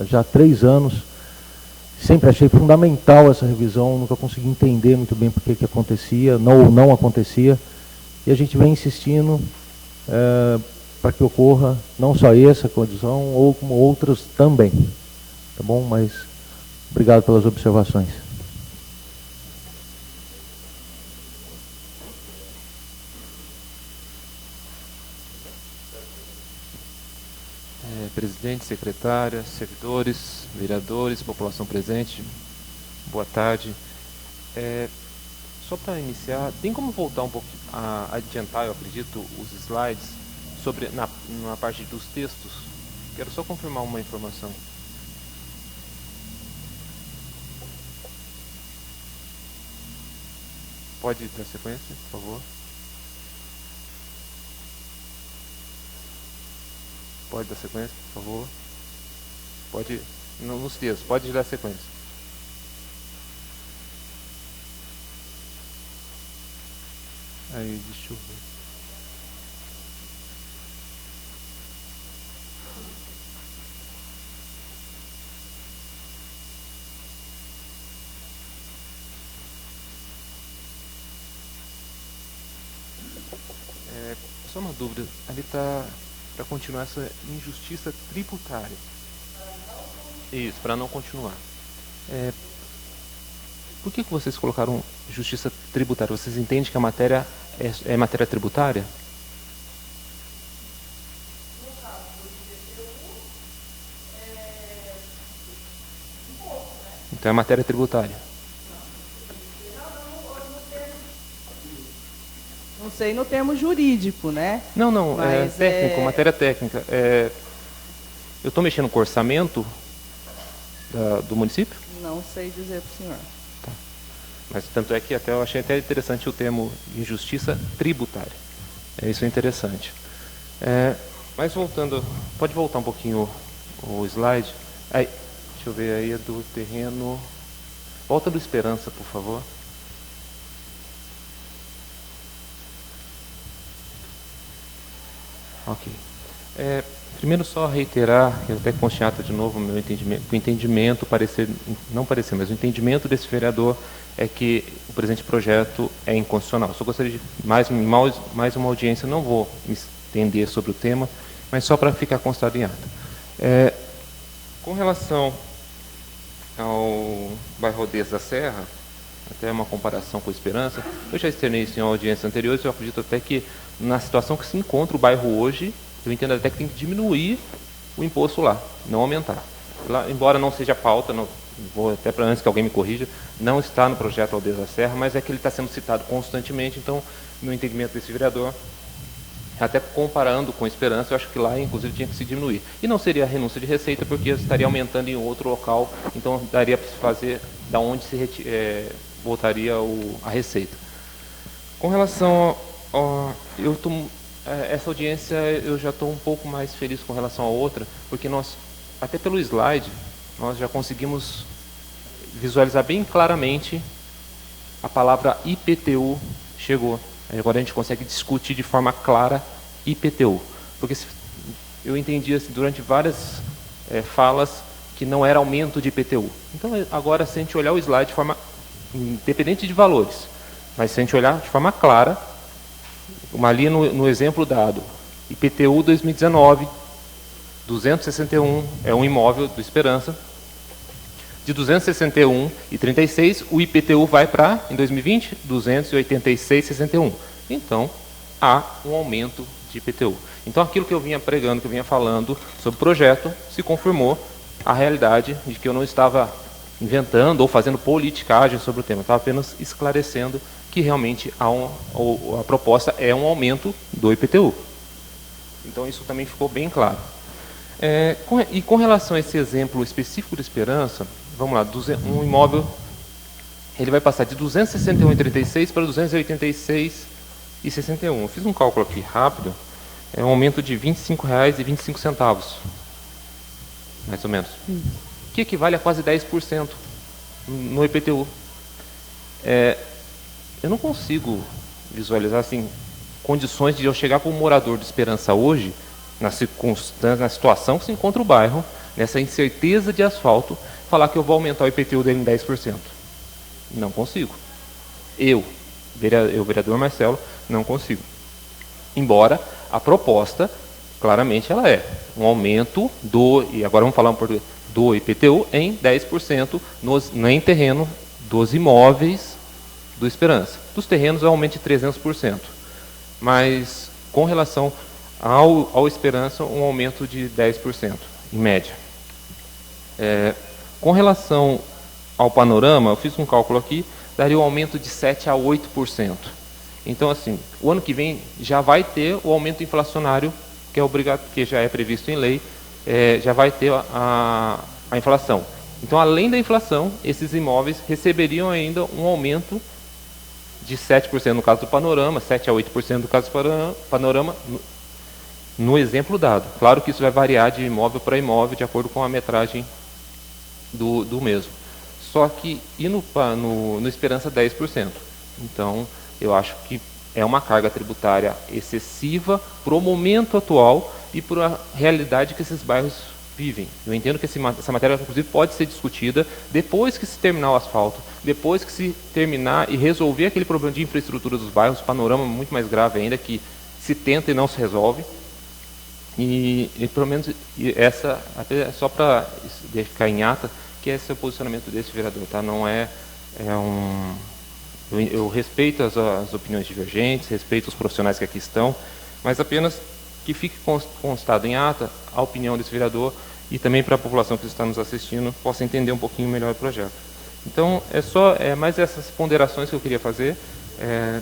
S2: já 3 anos. Sempre achei fundamental essa revisão, nunca consegui entender muito bem por que acontecia, não acontecia. E a gente vem insistindo para que ocorra não só essa condição, ou como outras também. Tá bom? Mas obrigado pelas observações.
S7: Presidente, secretária, servidores, vereadores, população presente, boa tarde. Só para iniciar, tem como voltar um pouco, adiantar, eu acredito, os slides sobre na parte dos textos? Quero só confirmar uma informação. Pode dar sequência, por favor? Pode dar sequência, por favor? Pode, nos textos, pode dar sequência. Aí, deixa eu ver. Só uma dúvida, ali está para continuar essa injustiça tributária. Isso, para não continuar. Por que vocês colocaram justiça tributária? Vocês entendem que a matéria é matéria tributária? Então é matéria tributária.
S3: Não sei no termo jurídico, né?
S7: Não,
S3: mas
S7: técnico, matéria técnica. Eu estou mexendo com o orçamento do município?
S3: Não sei dizer para o senhor.
S7: Tá. Mas tanto é que até eu achei até interessante o termo injustiça tributária. Isso é interessante. Mas voltando, pode voltar um pouquinho o slide? Aí, deixa eu ver aí, do terreno. Volta do Esperança, por favor. Ok. Primeiro só reiterar, que até constata de novo o meu entendimento, o entendimento, mas o entendimento desse vereador é que o presente projeto é inconstitucional. Só gostaria de mais uma audiência, não vou me estender sobre o tema, mas só para ficar constado em ata. Com relação ao bairro Rodez da Serra, até uma comparação com a Esperança, eu já externei isso em audiências anteriores, eu acredito até que na situação que se encontra o bairro hoje, eu entendo até que tem que diminuir o imposto lá, não aumentar. Lá, embora não seja pauta, não, vou até para antes que alguém me corrija, não está no projeto Rodez da Serra, mas é que ele está sendo citado constantemente, então, no entendimento desse vereador, até comparando com a Esperança, eu acho que lá, inclusive, tinha que se diminuir. E não seria renúncia de receita, porque estaria aumentando em outro local, então daria para se fazer da onde se voltaria a receita. Com relação essa audiência, eu já estou um pouco mais feliz com relação a outra, porque nós, até pelo slide, nós já conseguimos visualizar bem claramente a palavra IPTU chegou. Agora a gente consegue discutir de forma clara IPTU. Porque eu entendi assim, durante várias falas que não era aumento de IPTU. Então agora, se a gente olhar o slide de forma independente de valores, mas se a gente olhar de forma clara, ali no exemplo dado, IPTU 2019, 261 é um imóvel do Esperança, de 261,36, o IPTU vai para, em 2020, 286,61. Então, há um aumento de IPTU. Então, aquilo que eu vinha pregando, que eu vinha falando sobre o projeto, se confirmou a realidade de que eu não estava inventando ou fazendo politicagem sobre o tema. Eu estava apenas esclarecendo que realmente a proposta é um aumento do IPTU. Então, isso também ficou bem claro. E com relação a esse exemplo específico de Esperança, vamos lá, um imóvel, ele vai passar de 261,36 para 286,61. Eu fiz um cálculo aqui rápido, é um aumento de R$ 25,25, mais ou menos, que equivale a quase 10% no IPTU. Eu não consigo visualizar assim, condições de eu chegar para um morador de Esperança hoje, na circunstância, na situação que se encontra o bairro, nessa incerteza de asfalto, falar que eu vou aumentar o IPTU dele em 10%. Não consigo. Eu, vereador Marcelo, não consigo. Embora a proposta, claramente, ela é um aumento e agora vamos falar um português, do IPTU em 10% em terreno dos imóveis do Esperança. Dos terrenos é um aumento de 300%. Mas, com relação ao Esperança, um aumento de 10%, em média. Com relação ao Panorama, eu fiz um cálculo aqui, daria um aumento de 7% a 8%. Então, assim, o ano que vem já vai ter o aumento inflacionário, que é que já é previsto em lei, já vai ter a inflação. Então, além da inflação, esses imóveis receberiam ainda um aumento de 7% no caso do Panorama, 7% a 8% no caso do Panorama, no exemplo dado. Claro que isso vai variar de imóvel para imóvel, de acordo com a metragem do mesmo. Só que, e no Esperança, 10%. Então, eu acho que é uma carga tributária excessiva para o momento atual e para a realidade que esses bairros vivem. Eu entendo que essa matéria, inclusive, pode ser discutida depois que se terminar o asfalto, depois que se terminar e resolver aquele problema de infraestrutura dos bairros, Panorama muito mais grave ainda, que se tenta e não se resolve. E pelo menos, essa, até só para ficar em ata, que esse é o posicionamento desse vereador, tá? Não eu respeito as opiniões divergentes, respeito os profissionais que aqui estão, mas apenas que fique constado em ata a opinião desse vereador e também para a população que está nos assistindo possa entender um pouquinho melhor o projeto. Então, é mais essas ponderações que eu queria fazer,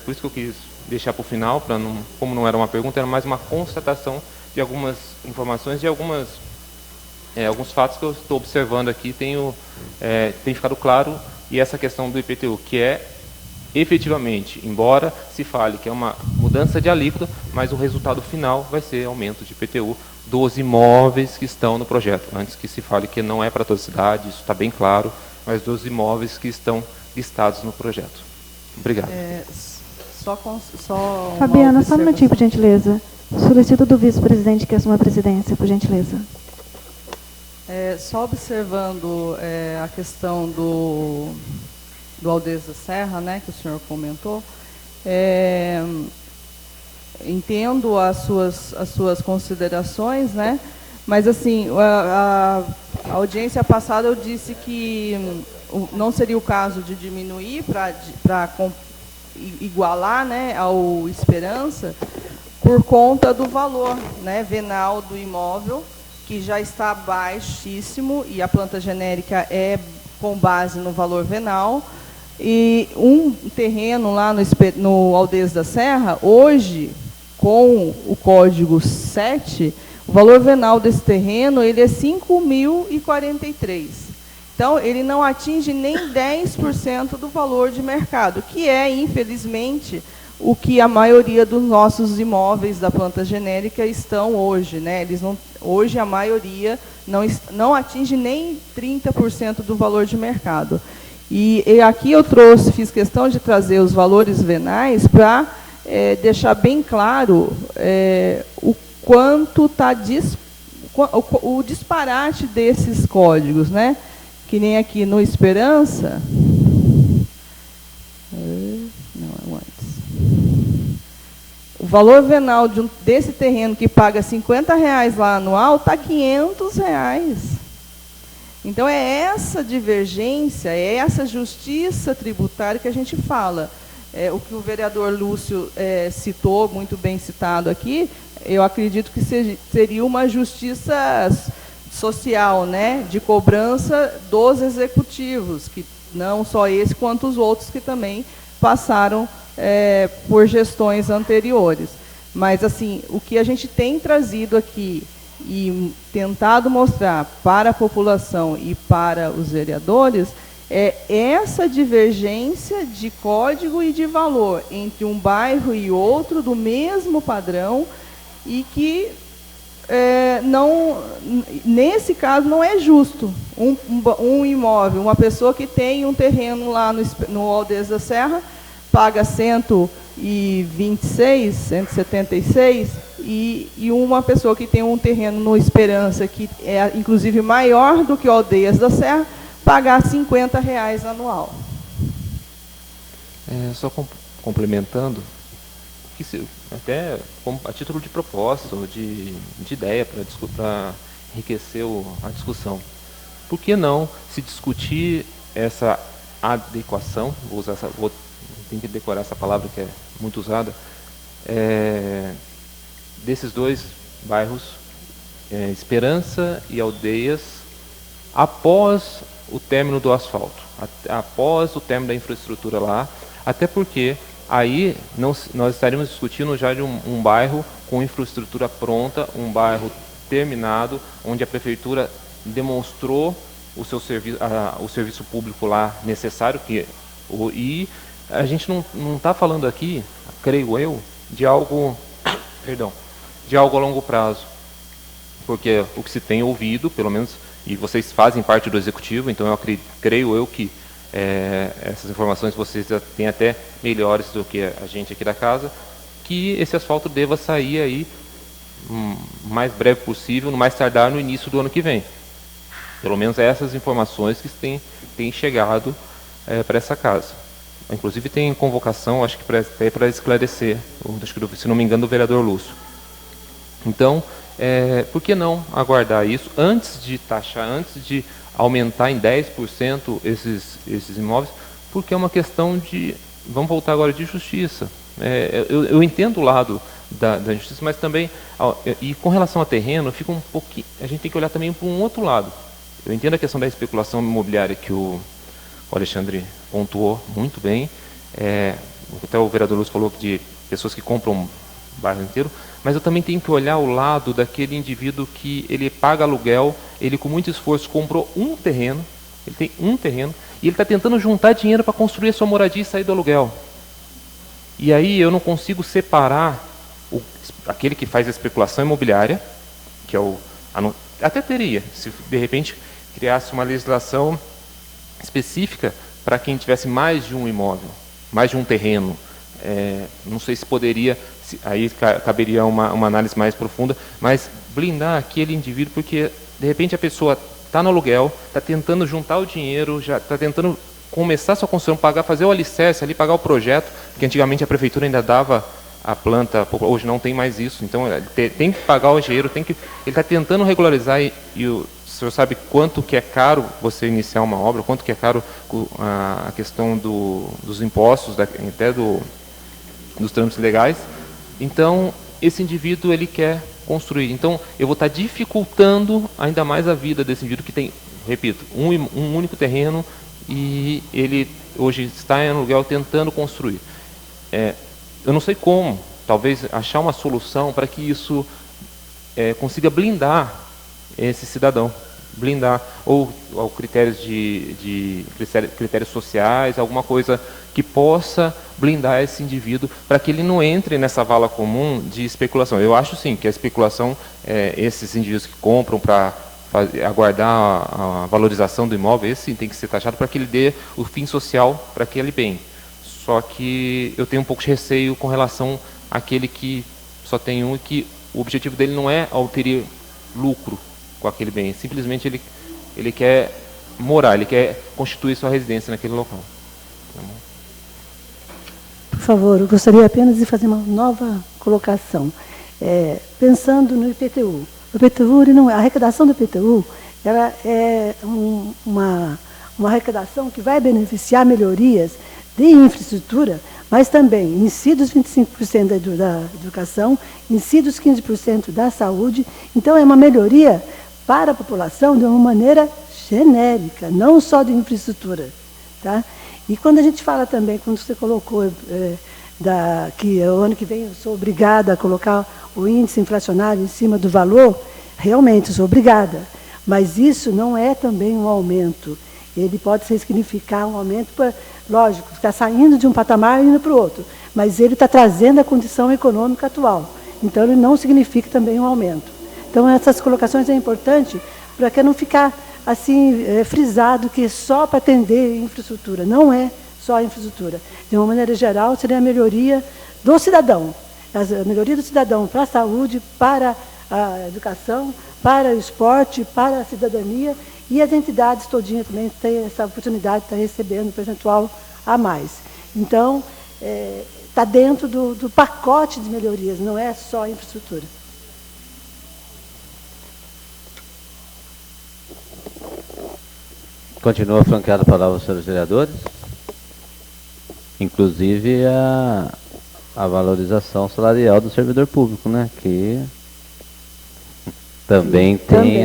S7: por isso que eu quis deixar para o final, como não era uma pergunta, era mais uma constatação de algumas informações, de alguns fatos que eu estou observando aqui, tem ficado claro, e essa questão do IPTU, que é efetivamente, embora se fale que é uma mudança de alíquota, mas o resultado final vai ser aumento de IPTU dos imóveis que estão no projeto. Antes que se fale que não é para toda a cidade, isso está bem claro, mas dos imóveis que estão listados no projeto. Obrigado.
S1: Fabiana, só um minutinho, por gentileza. Solicito do vice-presidente que assuma a presidência, por gentileza.
S3: Só observando a questão do Aldez da Serra, né, que o senhor comentou, entendo as suas considerações, né, mas assim, a audiência passada eu disse que não seria o caso de diminuir para igualar, né, ao Esperança, por conta do valor, né, venal do imóvel, que já está baixíssimo, e a planta genérica é com base no valor venal. E um terreno lá no Aldez da Serra, hoje, com o código 7, o valor venal desse terreno ele é 5.043. Então, ele não atinge nem 10% do valor de mercado, que é, infelizmente, o que a maioria dos nossos imóveis da planta genérica estão hoje, né? Hoje, a maioria não atinge nem 30% do valor de mercado. E aqui eu fiz questão de trazer os valores venais para deixar bem claro o quanto está o disparate desses códigos, né? Que nem aqui no Esperança. O valor venal desse terreno que paga R$50 lá anual está R$500. Então, é essa divergência, é essa justiça tributária que a gente fala. O que o vereador Lúcio citou, muito bem citado aqui, eu acredito que seria uma justiça social, né, de cobrança dos executivos, que não só esse, quanto os outros que também passaram por gestões anteriores. Mas, assim, o que a gente tem trazido aqui e tentado mostrar para a população e para os vereadores é essa divergência de código e de valor entre um bairro e outro do mesmo padrão, e que nesse caso não é justo um imóvel, uma pessoa que tem um terreno lá no Aldeias da Serra paga 126, 176, e uma pessoa que tem um terreno no Esperança, que é inclusive maior do que o Aldeias da Serra, pagar R$50 anual.
S7: Só complementando, até a título de proposta, ou de ideia para enriquecer a discussão. Por que não se discutir essa adequação, tenho que decorar essa palavra que é muito usada, desses dois bairros, Esperança e Aldeias, após o término do asfalto, após o término da infraestrutura lá, até porque aí nós estaríamos discutindo já de um bairro com infraestrutura pronta, um bairro terminado, onde a prefeitura demonstrou o serviço público lá necessário, e a gente não está falando aqui, creio eu, de algo a longo prazo, porque o que se tem ouvido, pelo menos, e vocês fazem parte do executivo, então creio eu que essas informações vocês já têm até melhores do que a gente aqui da casa, que esse asfalto deva sair aí o mais breve possível, no mais tardar no início do ano que vem. Pelo menos essas informações que têm chegado para essa casa. Inclusive tem convocação, acho que para esclarecer, acho que, se não me engano, do vereador Lúcio. Então, por que não aguardar isso antes de taxar, antes de aumentar em 10% esses imóveis? Porque é uma questão de, vamos voltar agora, de justiça. Eu entendo o lado da justiça, mas também, e com relação a terreno, fica um pouquinho, a gente tem que olhar também para um outro lado. Eu entendo a questão da especulação imobiliária que o Alexandre pontuou muito bem, até o vereador Lúcio falou de pessoas que compram um bairro inteiro, mas eu também tenho que olhar o lado daquele indivíduo que ele paga aluguel, ele com muito esforço comprou um terreno, ele tem um terreno, e ele está tentando juntar dinheiro para construir a sua moradia e sair do aluguel. E aí eu não consigo separar aquele que faz a especulação imobiliária, que é até teria, se de repente criasse uma legislação específica para quem tivesse mais de um imóvel, mais de um terreno. Não sei se poderia, aí caberia uma análise mais profunda, mas blindar aquele indivíduo, porque de repente a pessoa está no aluguel, está tentando juntar o dinheiro, já está tentando começar a sua construção, fazer o alicerce ali, pagar o projeto, porque antigamente a prefeitura ainda dava a planta, hoje não tem mais isso, então tem que pagar o engenheiro, ele está tentando regularizar, e o senhor sabe quanto que é caro você iniciar uma obra, quanto que é caro a questão dos impostos, até dos trâmites legais. Então, esse indivíduo, ele quer construir. Então, eu vou estar dificultando ainda mais a vida desse indivíduo que tem, repito, um único terreno, e ele hoje está em aluguel tentando construir. Eu não sei como, talvez achar uma solução para que isso consiga blindar esse cidadão, ou critérios critérios sociais, alguma coisa que possa blindar esse indivíduo para que ele não entre nessa vala comum de especulação. Eu acho sim que a especulação, esses indivíduos que compram para aguardar a valorização do imóvel, esse sim tem que ser taxado para que ele dê o fim social para aquele bem. Só que eu tenho um pouco de receio com relação àquele que só tem um, e que o objetivo dele não é obter lucro com aquele bem, simplesmente ele quer morar, ele quer constituir sua residência naquele local. Tá bom?
S5: Por favor, eu gostaria apenas de fazer uma nova colocação. Pensando no IPTU. O IPTU, a arrecadação do IPTU, ela é uma arrecadação que vai beneficiar melhorias de infraestrutura, mas também incide os 25% da educação, incide os 15% da saúde. Então, é uma melhoria para a população de uma maneira genérica, não só de infraestrutura. Tá? E quando a gente fala também, quando você colocou que o ano que vem eu sou obrigada a colocar o índice inflacionário em cima do valor, realmente, sou obrigada. Mas isso não é também um aumento. Ele pode significar um aumento, lógico, está saindo de um patamar e indo para o outro, mas ele está trazendo a condição econômica atual. Então, ele não significa também um aumento. Então, essas colocações é importante para que não ficar assim frisado que é só para atender infraestrutura. Não é só a infraestrutura. De uma maneira geral, seria a melhoria do cidadão. A melhoria do cidadão para a saúde, para a educação, para o esporte, para a cidadania, e as entidades todinhas também têm essa oportunidade de estar recebendo um percentual a mais. Então, está dentro do pacote de melhorias, não é só a infraestrutura.
S6: Continua franqueada a palavra aos senhores vereadores. Inclusive a valorização salarial do servidor público, né? Que também tem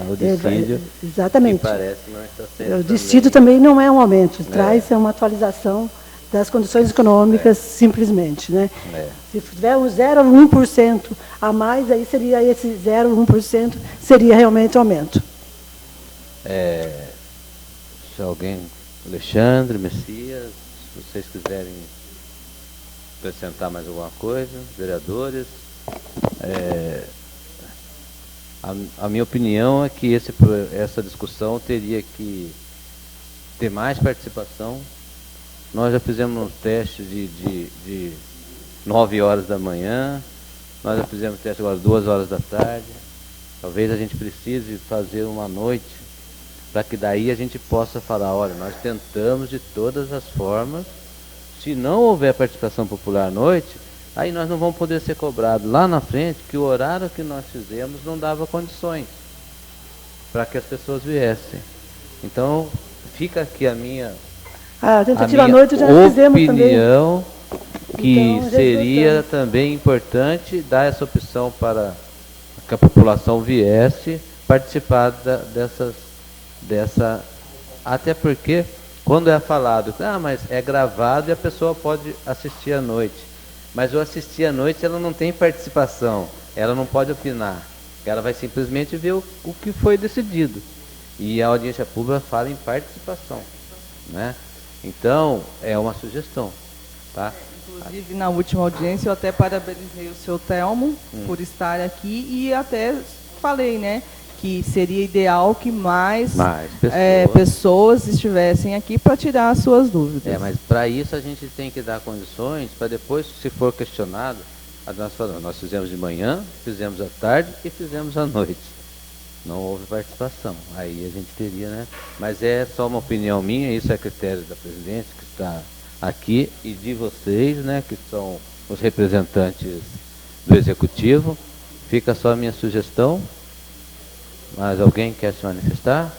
S6: o dissídio.
S5: Exatamente.
S6: Que parece não está sendo.
S5: O dissídio também não é um aumento, traz uma atualização das condições econômicas, simplesmente. Né? Se tiver um 0,1% a mais, aí seria esse 0,1% seria realmente um aumento.
S6: Se alguém, Alexandre, Messias, se vocês quiserem acrescentar mais alguma coisa, vereadores, a minha opinião é que essa discussão teria que ter mais participação. Nós já fizemos um teste de 9 horas da manhã, nós já fizemos teste agora 2 horas da tarde. Talvez a gente precise fazer uma noite, para que daí a gente possa falar, olha, nós tentamos de todas as formas, se não houver participação popular à noite, aí nós não vamos poder ser cobrados lá na frente, que o horário que nós fizemos não dava condições para que as pessoas viessem. Então, fica aqui a minha
S5: tentativa à noite já fizemos também.
S6: Opinião que
S5: então,
S6: seria também importante dar essa opção para que a população viesse participar dessa, até porque quando é falado, mas é gravado e a pessoa pode assistir à noite. Mas o assistir à noite, ela não tem participação, ela não pode opinar. Ela vai simplesmente ver o que foi decidido. E a audiência pública fala em participação, né? Então, é uma sugestão, tá?
S3: Inclusive, na última audiência, eu até parabenizei o seu Telmo por estar aqui e até falei, né, que seria ideal que mais pessoas estivessem aqui para tirar as suas dúvidas.
S6: Mas para isso a gente tem que dar condições para depois, se for questionado, nós fizemos de manhã, fizemos à tarde e fizemos à noite. Não houve participação. Aí a gente teria, né? Mas é só uma opinião minha, isso é critério da presidência que está aqui e de vocês, né, que são os representantes do Executivo. Fica só a minha sugestão. Mas alguém quer se manifestar?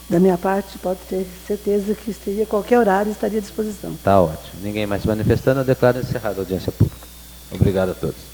S5: Da minha parte, pode ter certeza que estaria, qualquer horário estaria à disposição.
S6: Tá ótimo. Ninguém mais se manifestando, eu declaro encerrada a audiência pública. Obrigado a todos.